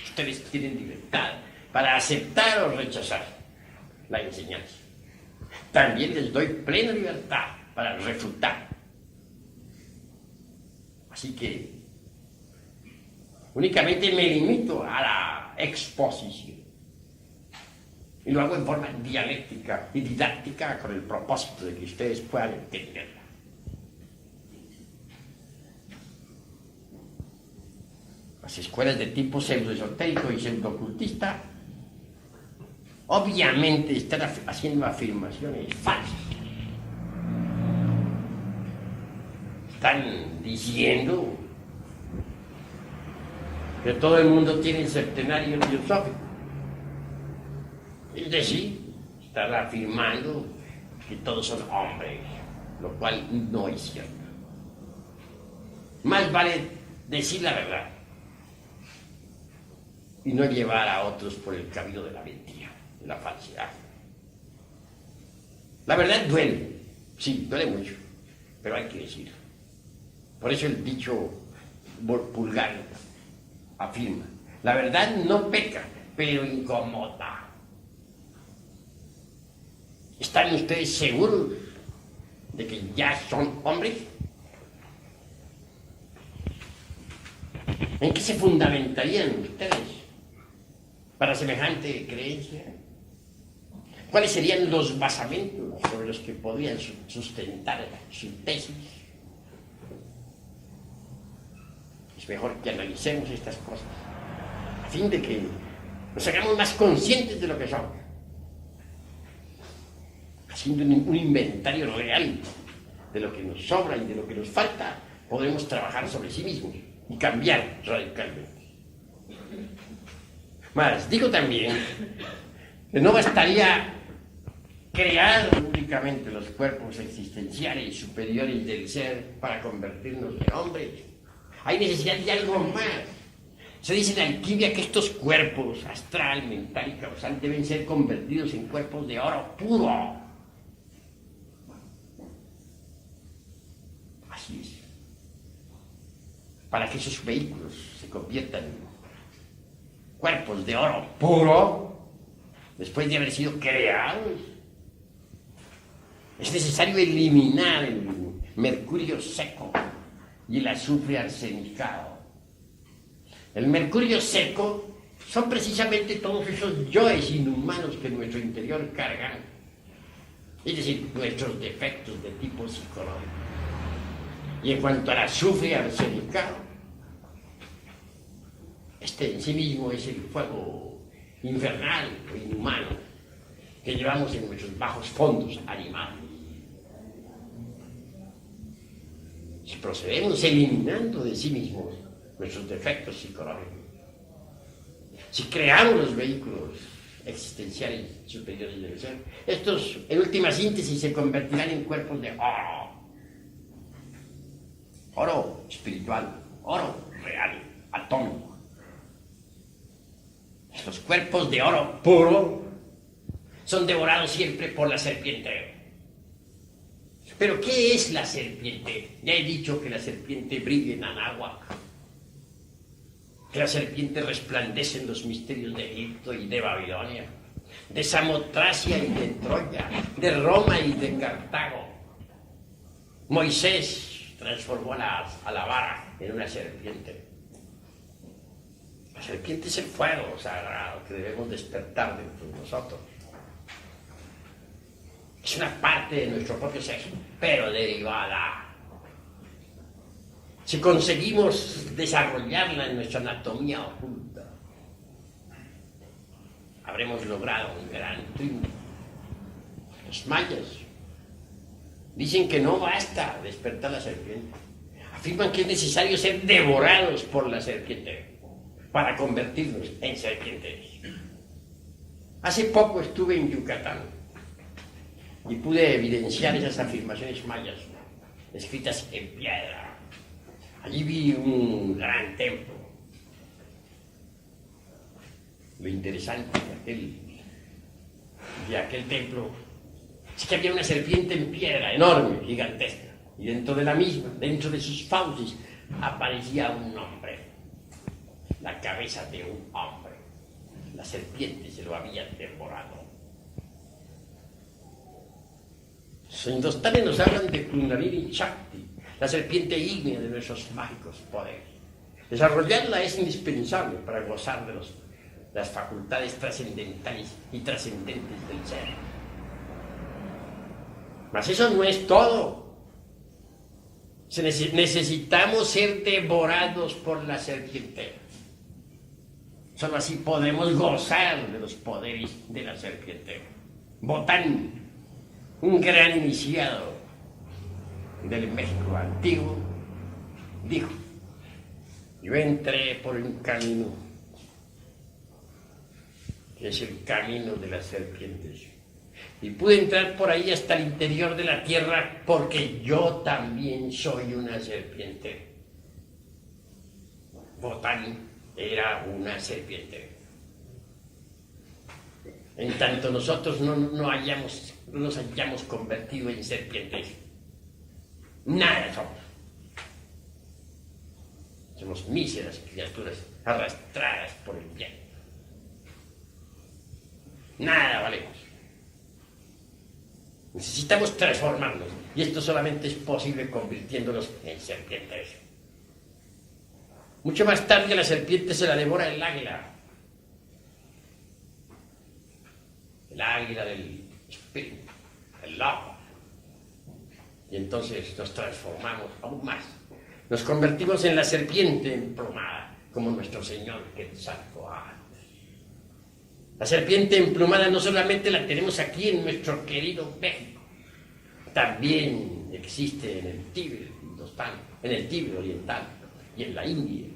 Ustedes tienen libertad para aceptar o rechazar la enseñanza. También les doy plena libertad para refutar. Así que únicamente me limito a la exposición. Y lo hago en forma dialéctica y didáctica con el propósito de que ustedes puedan entenderla. Las escuelas de tipo pseudoesotérico y pseudocultista obviamente están haciendo afirmaciones falsas. Están diciendo que todo el mundo tiene el septenario filosófico. Es decir, están afirmando que todos son hombres, lo cual no es cierto. Más vale decir la verdad y no llevar a otros por el camino de la mentira, de la falsedad. La verdad duele, sí, duele mucho, pero hay que decirlo. Por eso el dicho vulgar afirma: la verdad no peca, pero incomoda. ¿Están ustedes seguros de que ya son hombres? ¿En qué se fundamentarían ustedes para semejante creencia? ¿Cuáles serían los basamentos sobre los que podrían sustentar su tesis? Es mejor que analicemos estas cosas a fin de que nos hagamos más conscientes de lo que somos. Haciendo un inventario real de lo que nos sobra y de lo que nos falta, podremos trabajar sobre sí mismos y cambiar radicalmente. Mas digo también que no bastaría crear únicamente los cuerpos existenciales superiores del ser para convertirnos en hombres. Hay necesidad de algo más. Se dice en alquimia que estos cuerpos, astral, mental y causal, deben ser convertidos en cuerpos de oro puro. Así es. Para que esos vehículos se conviertan en cuerpos de oro puro, después de haber sido creados, es necesario eliminar el mercurio seco y el azufre arsenicado. El mercurio seco son precisamente todos esos yoes inhumanos que en nuestro interior cargan, es decir, nuestros defectos de tipo psicológico. Y en cuanto al azufre arsenicado, este en sí mismo es el fuego infernal o inhumano que llevamos en nuestros bajos fondos animales. Si procedemos eliminando de sí mismos nuestros defectos psicológicos, si creamos los vehículos existenciales superiores del ser, estos en última síntesis se convertirán en cuerpos de oro espiritual, oro real, atómico. Estos cuerpos de oro puro son devorados siempre por la serpiente. ¿Pero qué es la serpiente? Ya he dicho que la serpiente brilla en Anáhuac, que la serpiente resplandece en los misterios de Egipto y de Babilonia, de Samotracia y de Troya, de Roma y de Cartago. Moisés transformó a la vara en una serpiente. La serpiente es el fuego sagrado que debemos despertar dentro de nosotros. Es una parte de nuestro propio ser, pero derivada. Si conseguimos desarrollarla en nuestra anatomía oculta, habremos logrado un gran triunfo. Los mayas dicen que no basta despertar la serpiente. Afirman que es necesario ser devorados por la serpiente para convertirnos en serpientes. Hace poco estuve en Yucatán y pude evidenciar esas afirmaciones mayas escritas en piedra. Allí vi un gran templo. Lo interesante de aquel templo es que había una serpiente en piedra, enorme, gigantesca. Y dentro de la misma, dentro de sus fauces, aparecía un hombre. La cabeza de un hombre. La serpiente se lo había devorado. Los hindustanes nos hablan de Kundalini Shakti, la serpiente ígnea de nuestros mágicos poderes. Desarrollarla es indispensable para gozar de las facultades trascendentales y trascendentes del ser. Mas eso no es todo. Necesitamos ser devorados por la serpiente. Solo así podemos gozar de los poderes de la serpiente. Botán, un gran iniciado del México antiguo, dijo: yo entré por un camino que es el camino de las serpientes, y pude entrar por ahí hasta el interior de la tierra porque yo también soy una serpiente. Botán era una serpiente. En tanto nosotros no nos hayamos convertido en serpientes, nada somos. Somos míseras criaturas arrastradas por el viento. Nada valemos. Necesitamos transformarnos, y esto solamente es posible convirtiéndonos en serpientes. Mucho más tarde la serpiente se la devora el águila. El águila del espíritu, el lobo. Y entonces nos transformamos aún más. Nos convertimos en la serpiente emplumada, como nuestro Señor Quetzalcóatl. La serpiente emplumada no solamente la tenemos aquí en nuestro querido México, también existe en el Tíbet, en el Tíbet oriental y en la India.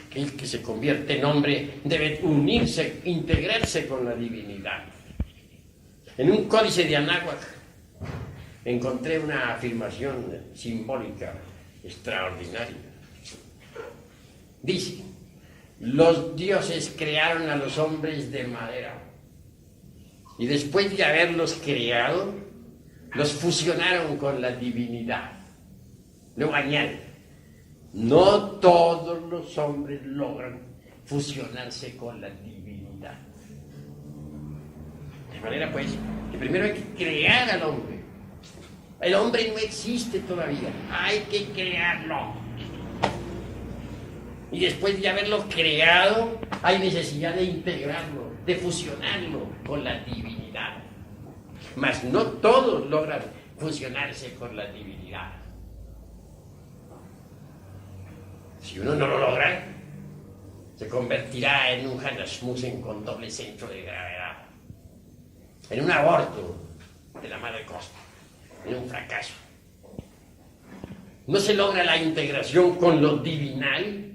Aquel que se convierte en hombre debe unirse, integrarse con la divinidad. En un códice de Anáhuac encontré una afirmación simbólica extraordinaria. Dice: los dioses crearon a los hombres de madera, y después de haberlos creado, los fusionaron con la divinidad. Luego añade: no todos los hombres logran fusionarse con la divinidad. De manera pues, que primero hay que crear al hombre. El hombre no existe todavía, hay que crearlo. Y después de haberlo creado, hay necesidad de integrarlo, de fusionarlo con la divinidad. Mas no todos logran fusionarse con la divinidad. Si uno no lo logra, se convertirá en un Hanasmussen con doble centro de gravedad, en un aborto de la madre costa, en un fracaso. No se logra la integración con lo divinal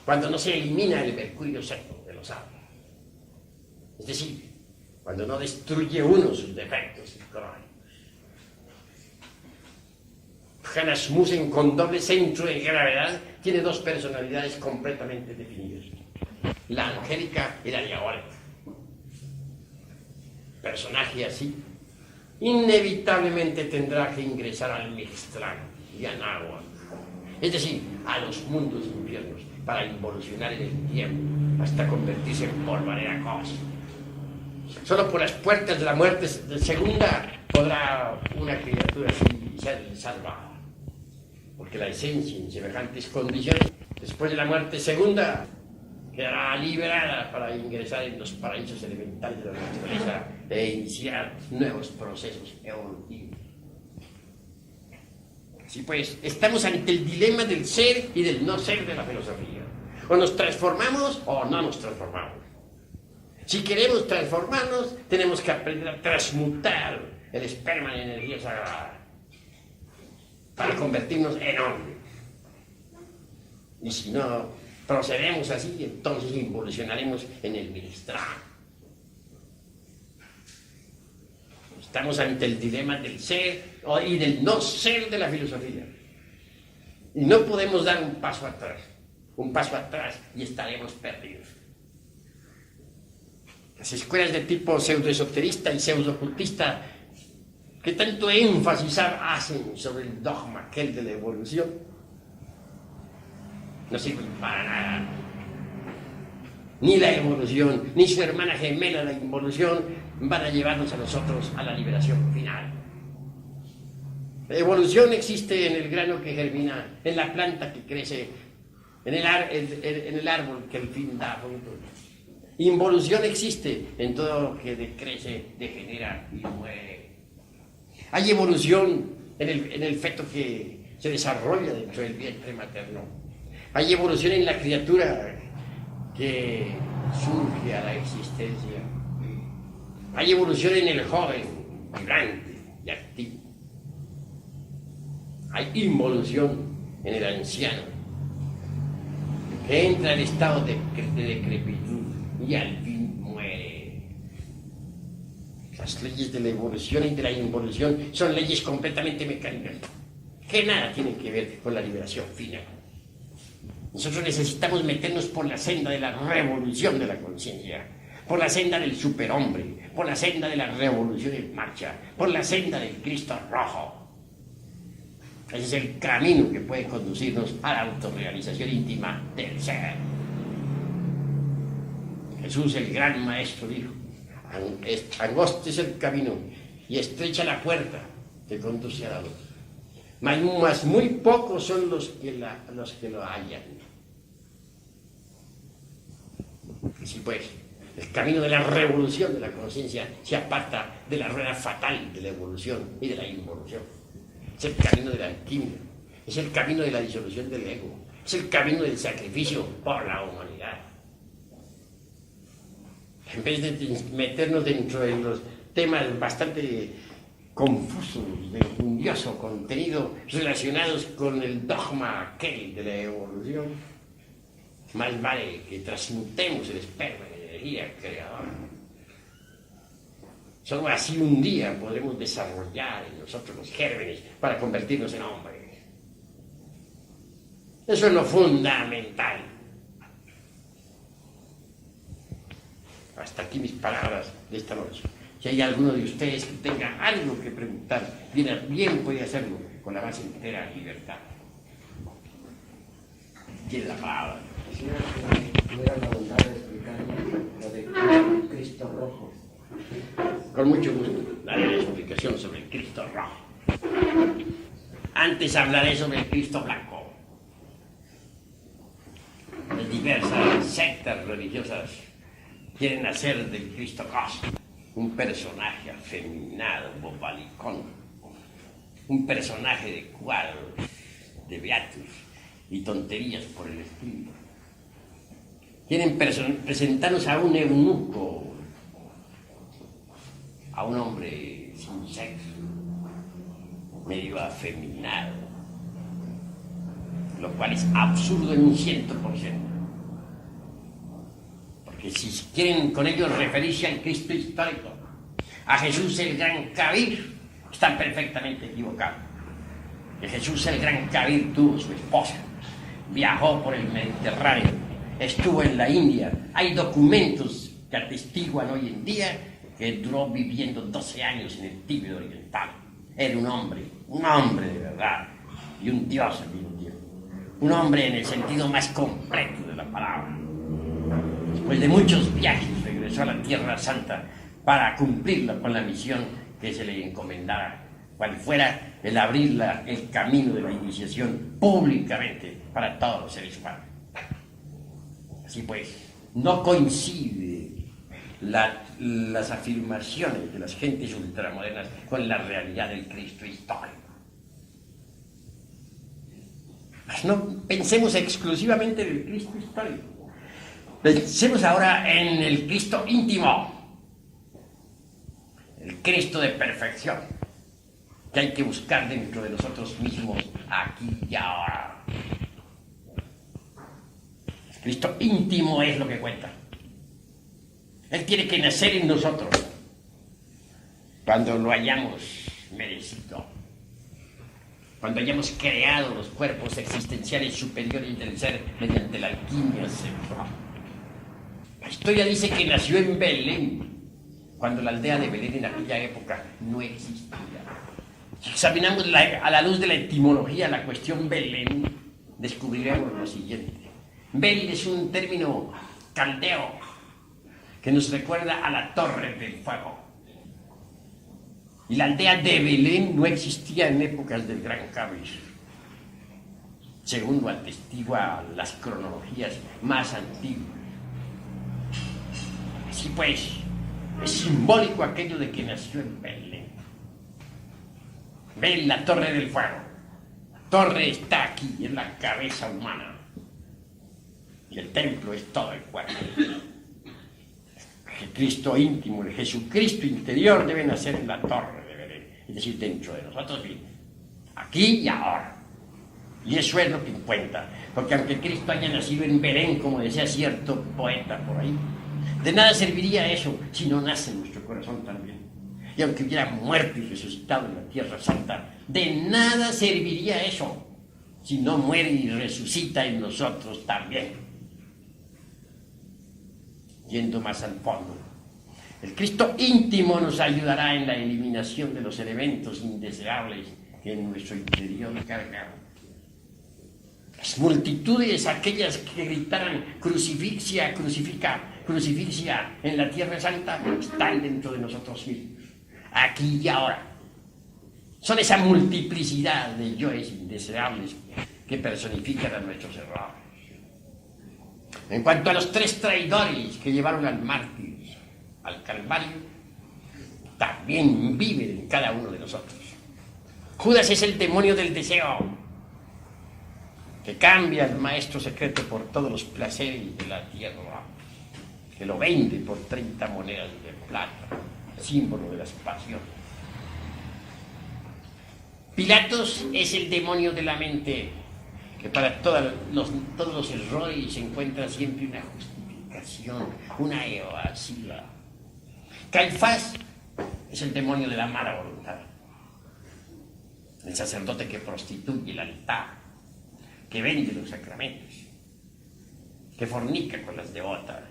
cuando no se elimina el mercurio seco de los árboles. Es decir, cuando no destruye uno sus defectos psicológicos. Hanasmussen con doble centro de gravedad tiene dos personalidades completamente definidas: la angélica y la diabólica. Personaje así inevitablemente tendrá que ingresar al Mixtlán y a Náhuatl, es decir, a los mundos infiernos, para involucionar en el tiempo hasta convertirse en polvareda cósmica. Solo por las puertas de la muerte segunda podrá una criatura así ser salvada, porque la esencia en semejantes condiciones, después de la muerte segunda, quedará liberada para ingresar en los paraísos elementales de la naturaleza e iniciar nuevos procesos evolutivos. Así pues, estamos ante el dilema del ser y del no ser de la filosofía. O nos transformamos o no nos transformamos. Si queremos transformarnos, tenemos que aprender a transmutar el esperma en energía sagrada para convertirnos en hombres. Y si no procedemos así, entonces involucionaremos en el Mixtlán. Estamos ante el dilema del ser y del no ser de la filosofía. Y no podemos dar un paso atrás y estaremos perdidos. Las escuelas de tipo pseudoesoterista y pseudo-ocultista que tanto énfasis hacen sobre el dogma aquel de la evolución no sirven para nada. Ni la evolución, ni su hermana gemela la involución van a llevarnos a nosotros a la liberación final. La evolución existe en el grano que germina, en la planta que crece, en el árbol que al fin da fruto. Involución existe en todo lo que decrece, degenera y muere. Hay evolución en el feto que se desarrolla dentro del vientre materno. Hay evolución en la criatura que surge a la existencia. Hay evolución en el joven, vibrante y activo. Hay involución en el anciano, que entra en estado de decrepitud y al fin muere. Las leyes de la evolución y de la involución son leyes completamente mecánicas, que nada tienen que ver con la liberación final. Nosotros necesitamos meternos por la senda de la revolución de la conciencia, por la senda del superhombre, por la senda de la revolución en marcha, por la senda del Cristo rojo. Ese es el camino que puede conducirnos a la autorrealización íntima del ser. Jesús, el gran maestro, dijo: angosto es el camino y estrecha la puerta que conduce a la luz. Mas muy pocos son los que lo hallan. Así pues, el camino de la revolución de la conciencia se aparta de la rueda fatal de la evolución y de la involución. Es el camino de la alquimia, es el camino de la disolución del ego, es el camino del sacrificio por la humanidad. En vez de meternos dentro de los temas bastante confusos, de fundioso contenido relacionados con el dogma aquel de la evolución, más vale que transmutemos el esperma en energía creadora. Solo así un día podremos desarrollar en nosotros los gérmenes para convertirnos en hombres. Eso es lo fundamental. Hasta aquí mis palabras de esta noche. Si hay alguno de ustedes que tenga algo que preguntar, bien puede hacerlo con la más entera libertad. Tiene la palabra. Quisiera que tuvieran la bondad de explicarme lo de Cristo rojo. Con mucho gusto daré la explicación sobre el Cristo rojo. Antes hablaré sobre el Cristo blanco. Las diversas sectas religiosas quieren hacer del Cristo cósmico un personaje afeminado, bobalicón, un personaje de cuadros, de beatus y tonterías por el estilo. Quieren presentarnos a un eunuco, a un hombre sin sexo, medio afeminado, lo cual es absurdo en un 100%. Porque si quieren con ello referirse al Cristo histórico, a Jesús el Gran Kabir, están perfectamente equivocados. Que Jesús el Gran Kabir tuvo su esposa, viajó por el Mediterráneo, estuvo en la India. Hay documentos que atestiguan hoy en día que duró viviendo 12 años en el Tíbet oriental. Era un hombre de verdad, y un dios al mismo tiempo. Un hombre en el sentido más completo de la palabra. Después de muchos viajes regresó a la Tierra Santa para cumplirla con la misión que se le encomendara, cual fuera el abrir el camino de la iniciación públicamente para todos los seres humanos. Así pues, no coincide las afirmaciones de las gentes ultramodernas con la realidad del Cristo histórico. Mas no pensemos exclusivamente en el Cristo histórico. Pensemos ahora en el Cristo íntimo, el Cristo de perfección, que hay que buscar dentro de nosotros mismos, aquí y ahora. El Cristo íntimo es lo que cuenta. Él tiene que nacer en nosotros. cuando lo hayamos merecido, cuando hayamos creado los cuerpos existenciales superiores del ser mediante la alquimia sexual. La historia dice que nació en Belén, cuando la aldea de Belén en aquella época no existía. Si examinamos a la luz de la etimología la cuestión Belén, descubriremos lo siguiente. Bel es un término caldeo que nos recuerda a la Torre del Fuego. Y la aldea de Belén no existía en épocas del Gran Cádiz, según lo atestigua las cronologías más antiguas. Así pues, es simbólico aquello de que nació en Belén. Ven la Torre del Fuego. La torre está aquí, en la cabeza humana. Y el templo es todo el cuerpo. El Cristo íntimo, el Jesucristo interior debe nacer en la torre de Belén, es decir, dentro de nosotros mismos, aquí y ahora. Y eso es lo que cuenta, porque aunque Cristo haya nacido en Belén, como decía cierto poeta por ahí, de nada serviría eso si no nace en nuestro corazón también. Y aunque hubiera muerto y resucitado en la Tierra Santa, de nada serviría eso si no muere y resucita en nosotros también. Yendo más al fondo, el Cristo íntimo nos ayudará en la eliminación de los elementos indeseables que en nuestro interior cargamos. Las multitudes, aquellas que gritaran crucifixia, crucifixia en la Tierra Santa, están dentro de nosotros mismos, aquí y ahora. Son esa multiplicidad de yoes indeseables que personifican a nuestros errores. En cuanto a los 3 traidores que llevaron al mártir al Calvario, también viven en cada uno de nosotros. Judas es el demonio del deseo, que cambia al maestro secreto por todos los placeres de la tierra, que lo vende por 30 monedas de plata, símbolo de las pasiones. Pilatos es el demonio de la mente, que para todos los errores se encuentra siempre una justificación, una evasiva. Caifás es el demonio de la mala voluntad, el sacerdote que prostituye el altar, que vende los sacramentos, que fornica con las devotas.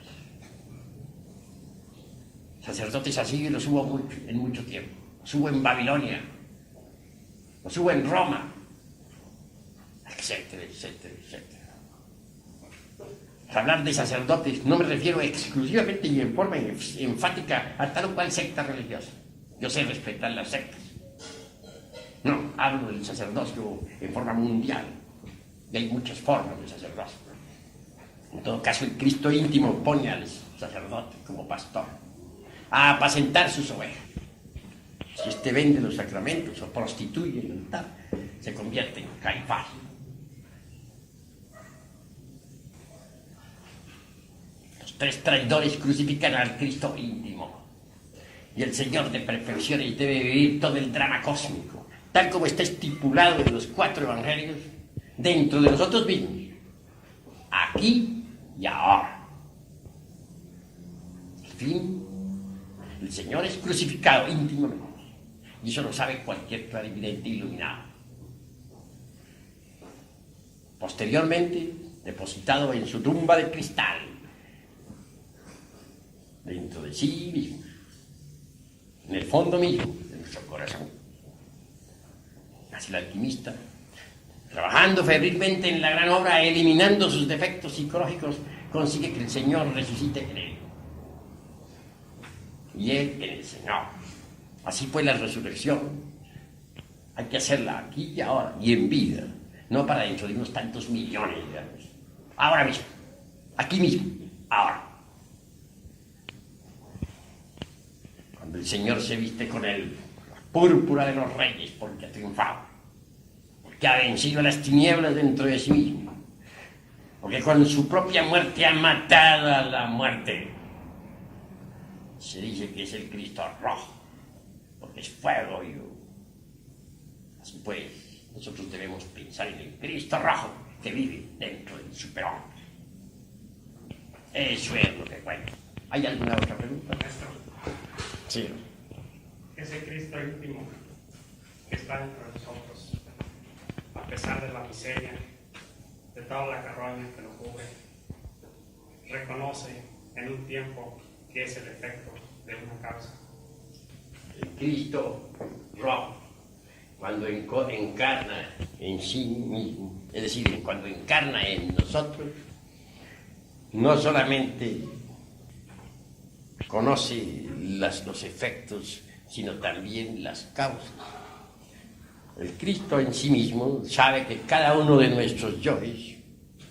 Sacerdotes así los hubo en mucho tiempo. Los hubo en Babilonia, los hubo en Roma, etcétera, etcétera, etcétera. Al hablar de sacerdotes no me refiero exclusivamente y en forma enfática a tal o cual secta religiosa. Yo sé respetar las sectas. No, hablo del sacerdocio en forma mundial. Y hay muchas formas de sacerdocio. En todo caso, el Cristo íntimo pone al sacerdote como pastor a apacentar sus ovejas. Si éste vende los sacramentos o prostituye el altar, se convierte en Caifás. Los 3 traidores crucifican al Cristo íntimo. Y el Señor de perfecciones debe vivir todo el drama cósmico, tal como está estipulado en los 4 evangelios, dentro de nosotros mismos, aquí y ahora. Al fin, el Señor es crucificado íntimamente, y eso lo sabe cualquier clarividente iluminado. Posteriormente, depositado en su tumba de cristal, dentro de sí mismo, en el fondo mismo de nuestro corazón. Así el alquimista, trabajando febrilmente en la gran obra, eliminando sus defectos psicológicos, consigue que el Señor resucite en él. Y él en el Señor. Así fue la resurrección. Hay que hacerla aquí y ahora, y en vida, no para dentro de unos tantos millones de años. Ahora mismo, aquí mismo, ahora. Cuando el Señor se viste con la púrpura de los reyes, porque ha triunfado, porque ha vencido las tinieblas dentro de sí mismo, porque con su propia muerte ha matado a la muerte. Se dice que es el Cristo rojo, porque es fuego y así pues, nosotros debemos pensar en el Cristo rojo que vive dentro del superhombre. Eso es lo que cuenta. ¿Hay alguna otra pregunta? Maestro, Sí. ese Cristo íntimo que está entre nosotros, a pesar de la miseria, de toda la carroña que lo cubre, reconoce en un tiempo que es el efecto de una causa. El Cristo rojo, cuando encarna en sí mismo, es decir, cuando encarna en nosotros, no solamente conoce los efectos, sino también las causas. El Cristo en sí mismo sabe que cada uno de nuestros yoes,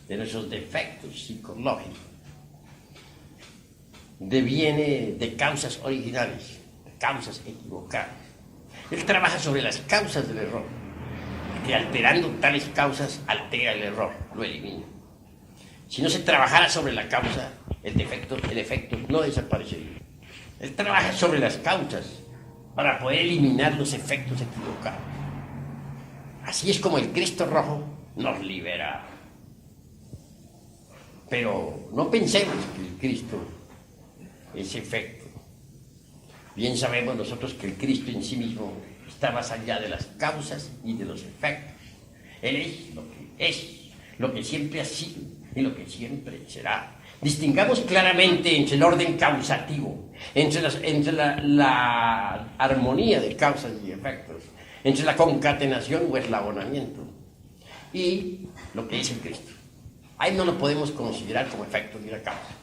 de nuestros defectos psicológicos, deviene de causas originales, de causas equivocadas. Él trabaja sobre las causas del error, que alterando tales causas altera el error, lo elimina. Si no se trabajara sobre la causa, el efecto no desaparecería. Él trabaja sobre las causas para poder eliminar los efectos equivocados. Así es como el Cristo rojo nos libera. Pero no pensemos que el Cristo es efecto. Bien sabemos nosotros que el Cristo en sí mismo está más allá de las causas y de los efectos. Él es lo que siempre ha sido y lo que siempre será. Distingamos claramente entre el orden causativo, entre la armonía de causas y efectos, entre la concatenación o eslabonamiento y lo que es el Cristo. Ahí no lo podemos considerar como efecto ni la causa.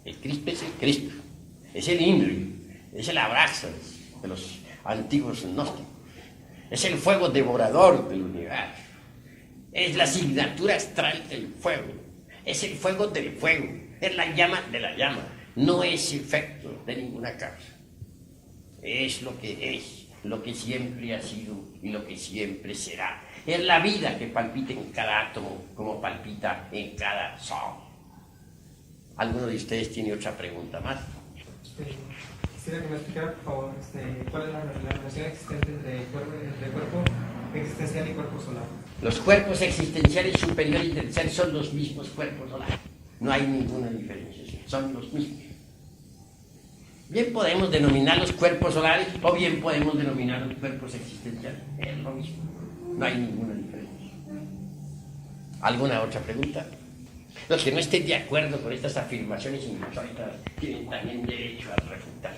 El Cristo es el Cristo, es el INRI, es el abrazo de los antiguos gnósticos, es el fuego devorador del universo, es la asignatura astral del fuego, es el fuego del fuego, es la llama de la llama, no es efecto de ninguna causa. Es lo que es, lo que siempre ha sido y lo que siempre será. Es la vida que palpita en cada átomo como palpita en cada sol. ¿Alguno de ustedes tiene otra pregunta más? Quisiera que me explicara, por favor, cuál es la relación existente entre cuerpo existencial y cuerpo solar. Los cuerpos existenciales superiores del ser son los mismos cuerpos solares. No hay ninguna diferencia, son los mismos. Bien podemos denominar los cuerpos solares o bien podemos denominar los cuerpos existenciales. Es lo mismo, no hay ninguna diferencia. ¿Alguna otra pregunta? Los que no estén de acuerdo con estas afirmaciones insólitas tienen también derecho a refutar,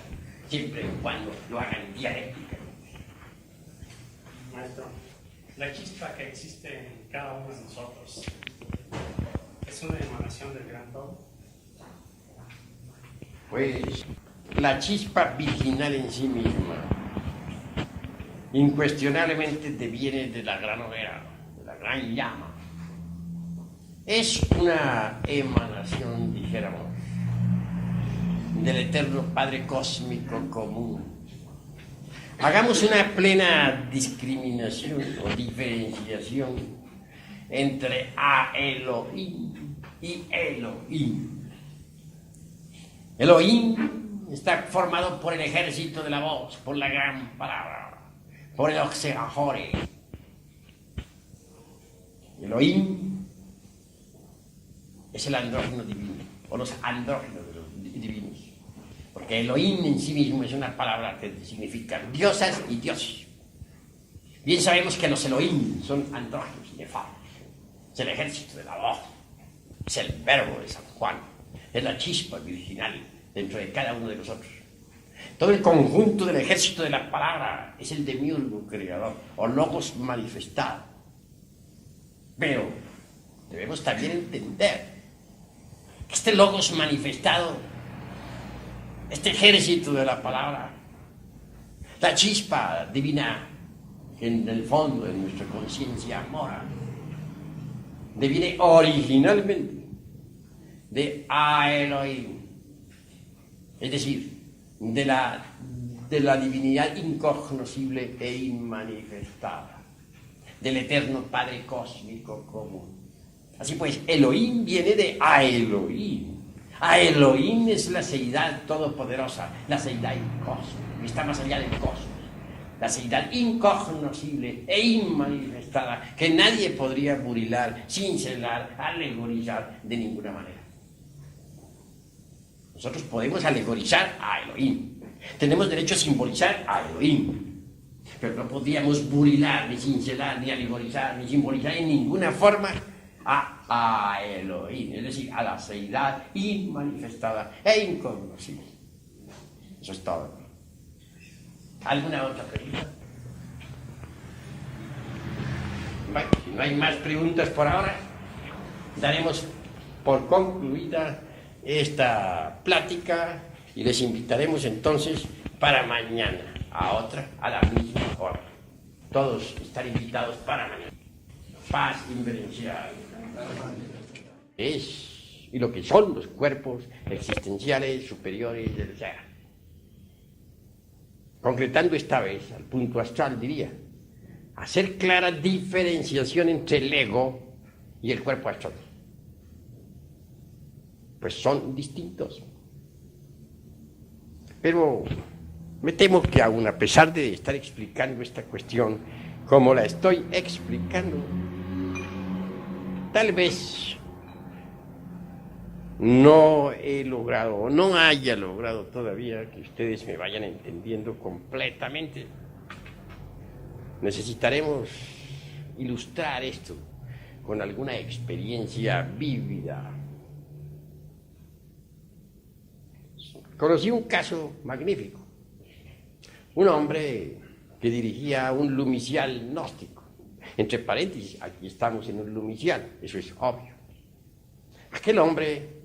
siempre y cuando lo hagan dialécticamente. Maestro, la chispa que existe en cada uno de nosotros es una emanación del gran todo. Pues la chispa virginal en sí misma incuestionablemente deviene de la gran hoguera, de la gran llama. Es una emanación, dijéramos, del eterno Padre Cósmico común. Hagamos una plena discriminación o diferenciación entre A-Elohim y Elohim. Elohim está formado por el ejército de la voz, por la gran palabra, por el Oxeahore. Elohim es el andrógeno divino, o los andrógenos de los divinos. Porque Elohim en sí mismo es una palabra que significa diosas y dioses. Bien sabemos que los Elohim son andrógenos y nefarios. Es el ejército de la voz, es el verbo de San Juan, es la chispa virginal dentro de cada uno de nosotros. Todo el conjunto del ejército de la palabra es el demiurgo creador, o logos manifestado. Pero debemos también entender que este logos manifestado, este ejército de la palabra, la chispa divina que en el fondo de nuestra conciencia mora, deviene originalmente de A-Elohim, es decir, de la divinidad incognoscible e inmanifestada, del eterno Padre Cósmico común. Así pues, Elohim viene de A-Elohim. A-Elohim es la seidad todopoderosa, la seidad cósmica, que está más allá del cosmos. La seidad incognoscible e inmanifestada, que nadie podría burilar, cincelar, alegorizar de ninguna manera. Nosotros podemos alegorizar a Elohim, Tenemos derecho a simbolizar a Elohim, pero no podíamos burilar, ni cincelar, ni alegorizar, ni simbolizar en ninguna forma a Elohim, es decir, a la seidad inmanifestada e incognoscible. Eso es todo. ¿Alguna otra pregunta? Bueno, si no hay más preguntas por ahora, daremos por concluida esta plática y les invitaremos entonces para mañana a la misma hora. Todos están invitados para mañana. Paz inverencial. Y lo que son los cuerpos existenciales superiores del ser. Concretando esta vez al punto astral, diría, hacer clara diferenciación entre el ego y el cuerpo astral. Pues son distintos. Pero me temo que aún a pesar de estar explicando esta cuestión como la estoy explicando, tal vez no he logrado o no haya logrado todavía que ustedes me vayan entendiendo completamente. Necesitaremos ilustrar esto con alguna experiencia vívida. Conocí un caso magnífico. Un hombre que dirigía un lumicial gnóstico. Entre paréntesis, aquí estamos en un lumicial, eso es obvio. Aquel hombre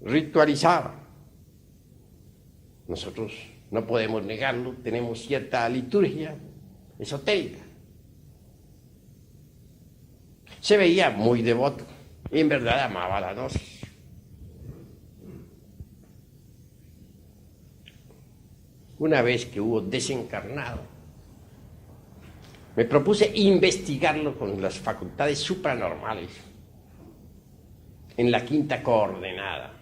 ritualizaba. Nosotros no podemos negarlo, tenemos cierta liturgia esotérica. Se veía muy devoto y en verdad amaba la gnosis. Una vez que hubo desencarnado, me propuse investigarlo con las facultades supranormales en la quinta coordenada,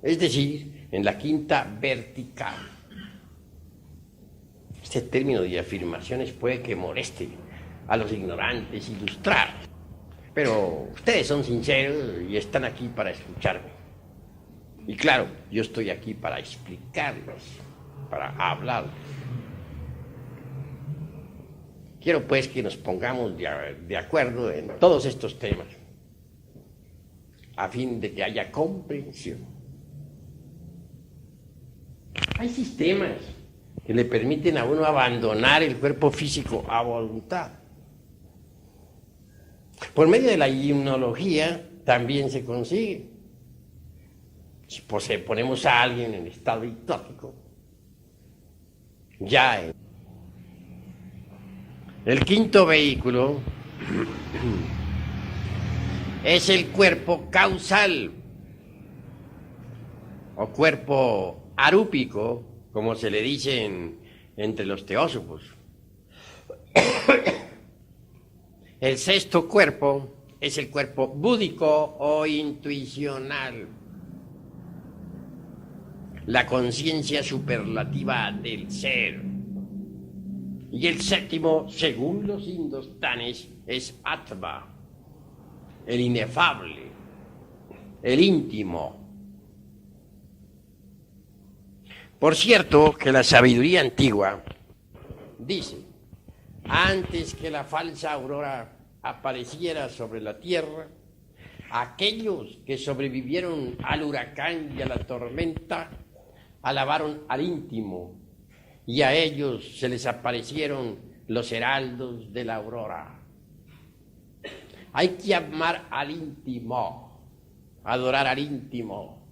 es decir, en la quinta vertical. Este término de afirmaciones puede que moleste a los ignorantes ilustrar, pero ustedes son sinceros y están aquí para escucharme. Y claro, yo estoy aquí para explicarles, para hablar. Quiero pues que nos pongamos de acuerdo en todos estos temas, a fin de que haya comprensión. Hay sistemas que le permiten a uno abandonar el cuerpo físico a voluntad. Por medio de la hipnología también se consigue. Si ponemos a alguien en estado hipnótico, ya el quinto vehículo es el cuerpo causal o cuerpo arúpico, como se le dice entre los teósofos. El sexto cuerpo es el cuerpo búdico o intuicional, la conciencia superlativa del ser. Y el séptimo, según los indostanes, es Atma, el inefable, el íntimo. Por cierto, que la sabiduría antigua dice, antes que la falsa aurora apareciera sobre la tierra, aquellos que sobrevivieron al huracán y a la tormenta alabaron al íntimo, y a ellos se les aparecieron los heraldos de la aurora. Hay que amar al íntimo, adorar al íntimo,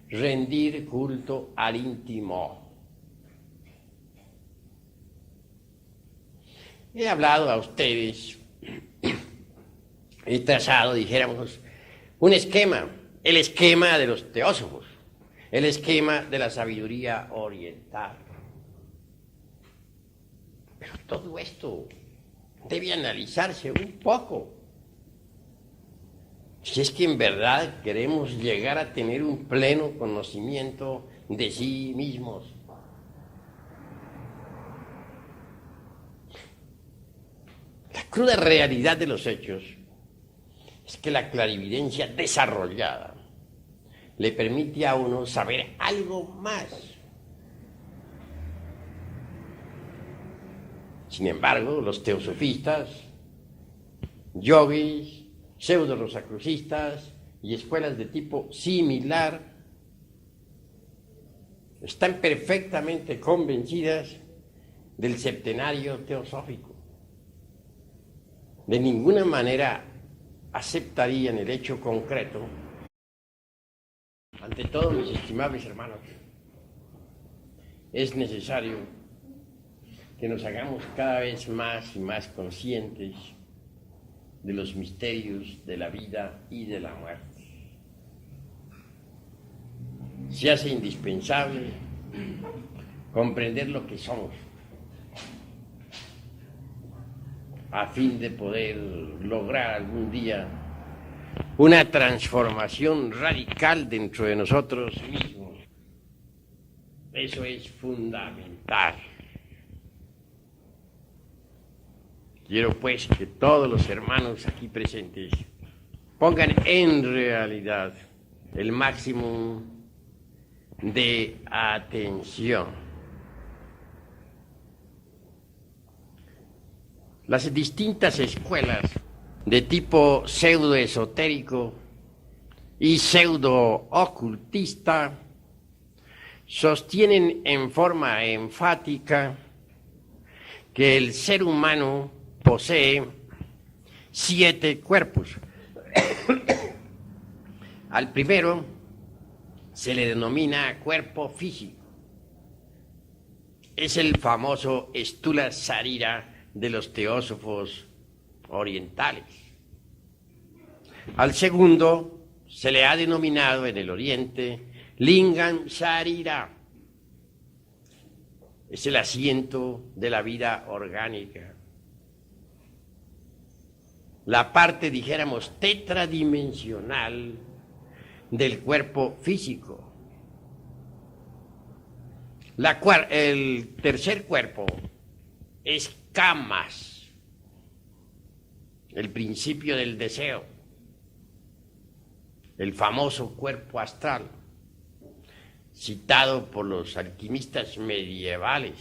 rendir culto al íntimo. He hablado a ustedes, he trazado, dijéramos, un esquema, el esquema de los teósofos, el esquema de la sabiduría oriental. Pero todo esto debe analizarse un poco. Si es que en verdad queremos llegar a tener un pleno conocimiento de sí mismos. La cruda realidad de los hechos es que la clarividencia desarrollada le permite a uno saber algo más Sin embargo, los teosofistas, yogis, pseudo-rosacrucistas y escuelas de tipo similar están perfectamente convencidas del septenario teosófico. De ninguna manera aceptarían el hecho concreto. Ante todo, mis estimables hermanos, es necesario que nos hagamos cada vez más y más conscientes de los misterios de la vida y de la muerte. Se hace indispensable comprender lo que somos a fin de poder lograr algún día una transformación radical dentro de nosotros mismos. Eso es fundamental. Quiero pues que todos los hermanos aquí presentes pongan en realidad el máximo de atención. Las distintas escuelas de tipo pseudo-esotérico y pseudo-ocultista sostienen en forma enfática que el ser humano posee 7 cuerpos. Al primero se le denomina cuerpo físico. Es el famoso Stula Sarira de los teósofos orientales. Al segundo se le ha denominado en el oriente Lingam Sarira. Es el asiento de la vida orgánica. La parte, dijéramos, tetradimensional del cuerpo físico. El tercer cuerpo es Kamas, el principio del deseo, el famoso cuerpo astral, citado por los alquimistas medievales.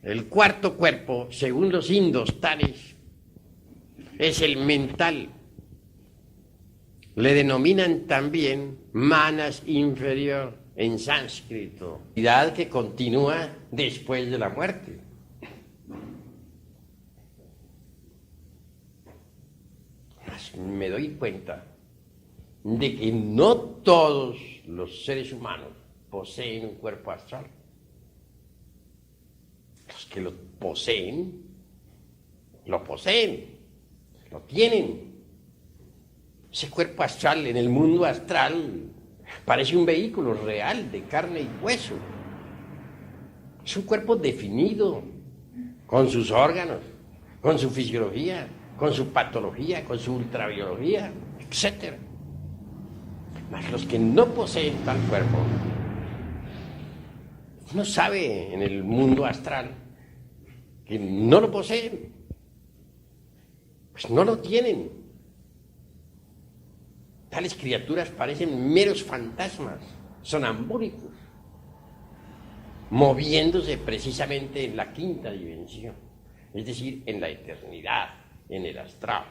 El cuarto cuerpo, según los indostanes, es el mental. Le denominan también manas inferior en sánscrito, actividad que continúa después de la muerte. Me doy cuenta de que no todos los seres humanos poseen un cuerpo astral. Los que lo poseen, lo tienen. Ese cuerpo astral en el mundo astral parece un vehículo real de carne y hueso. Es un cuerpo definido, con sus órganos, con su fisiología, con su patología, con su ultrabiología, etc. Mas los que no poseen tal cuerpo, uno sabe en el mundo astral que no lo poseen, pues no lo tienen. Tales criaturas parecen meros fantasmas, sonambúlicos, moviéndose precisamente en la quinta dimensión, es decir, en la eternidad, en el astral.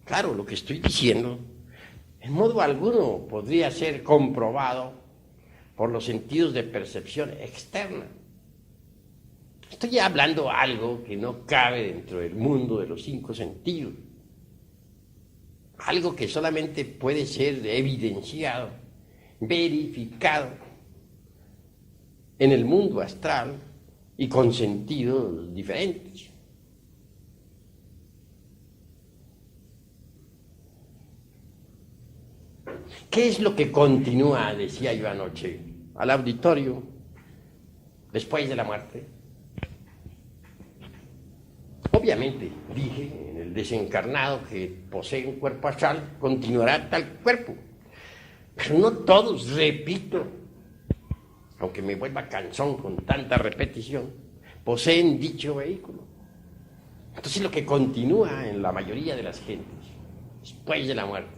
Claro, lo que estoy diciendo, en modo alguno podría ser comprobado por los sentidos de percepción externa. Estoy hablando algo que no cabe dentro del mundo de los 5 sentidos. Algo que solamente puede ser evidenciado, verificado en el mundo astral y con sentidos diferentes. ¿Qué es lo que continúa, decía yo anoche, al auditorio después de la muerte? Obviamente, dije, en el desencarnado que posee un cuerpo astral, continuará tal cuerpo. Pero no todos, repito, aunque me vuelva cansón con tanta repetición, poseen dicho vehículo. Entonces lo que continúa en la mayoría de las gentes, después de la muerte,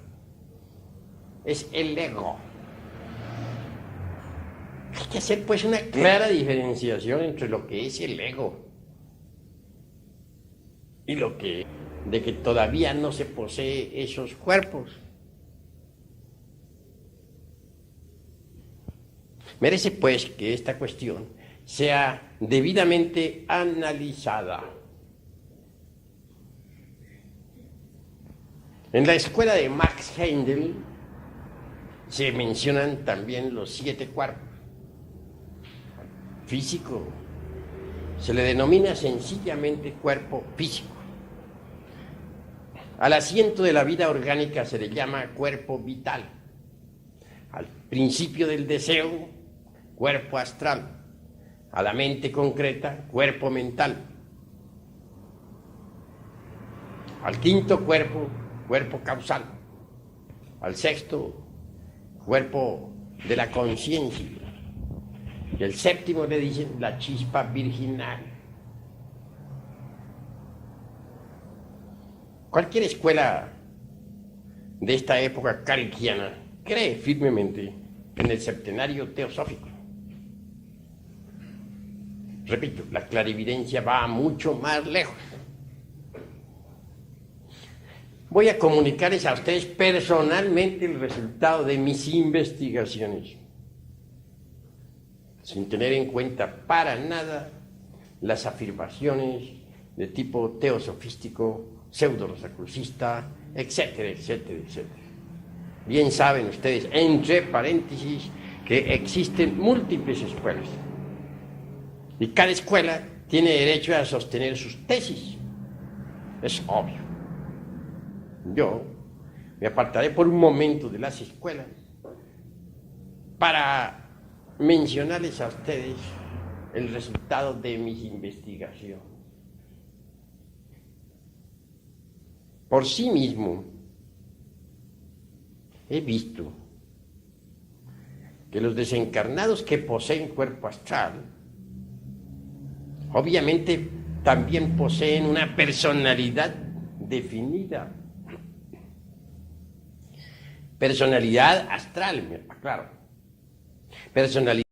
es el ego. que hacer pues una clara diferenciación entre lo que es el ego y lo que de que todavía no se posee esos cuerpos. Merece pues que esta cuestión sea debidamente analizada. En la escuela de Max Heindel se mencionan también los 7 cuerpos. Físico se le denomina sencillamente cuerpo físico. Al asiento de la vida orgánica se le llama cuerpo vital. Al principio del deseo, cuerpo astral. A la mente concreta, cuerpo mental. Al quinto cuerpo, cuerpo causal. Al sexto, cuerpo de la conciencia. Y el séptimo le dicen la chispa virginal. Cualquier escuela de esta época carickiana cree firmemente en el septenario teosófico. Repito, la clarividencia va mucho más lejos. Voy a comunicarles a ustedes personalmente el resultado de mis investigaciones, sin tener en cuenta para nada las afirmaciones de tipo teosofístico, pseudo-rosacrucista, etcétera, etcétera, etcétera. Bien saben ustedes, entre paréntesis, que existen múltiples escuelas. Y cada escuela tiene derecho a sostener sus tesis. Es obvio. Yo me apartaré por un momento de las escuelas para mencionarles a ustedes el resultado de mis investigaciones. Por sí mismo, he visto que los desencarnados que poseen cuerpo astral, obviamente también poseen una personalidad definida. Personalidad astral, claro. Personalidad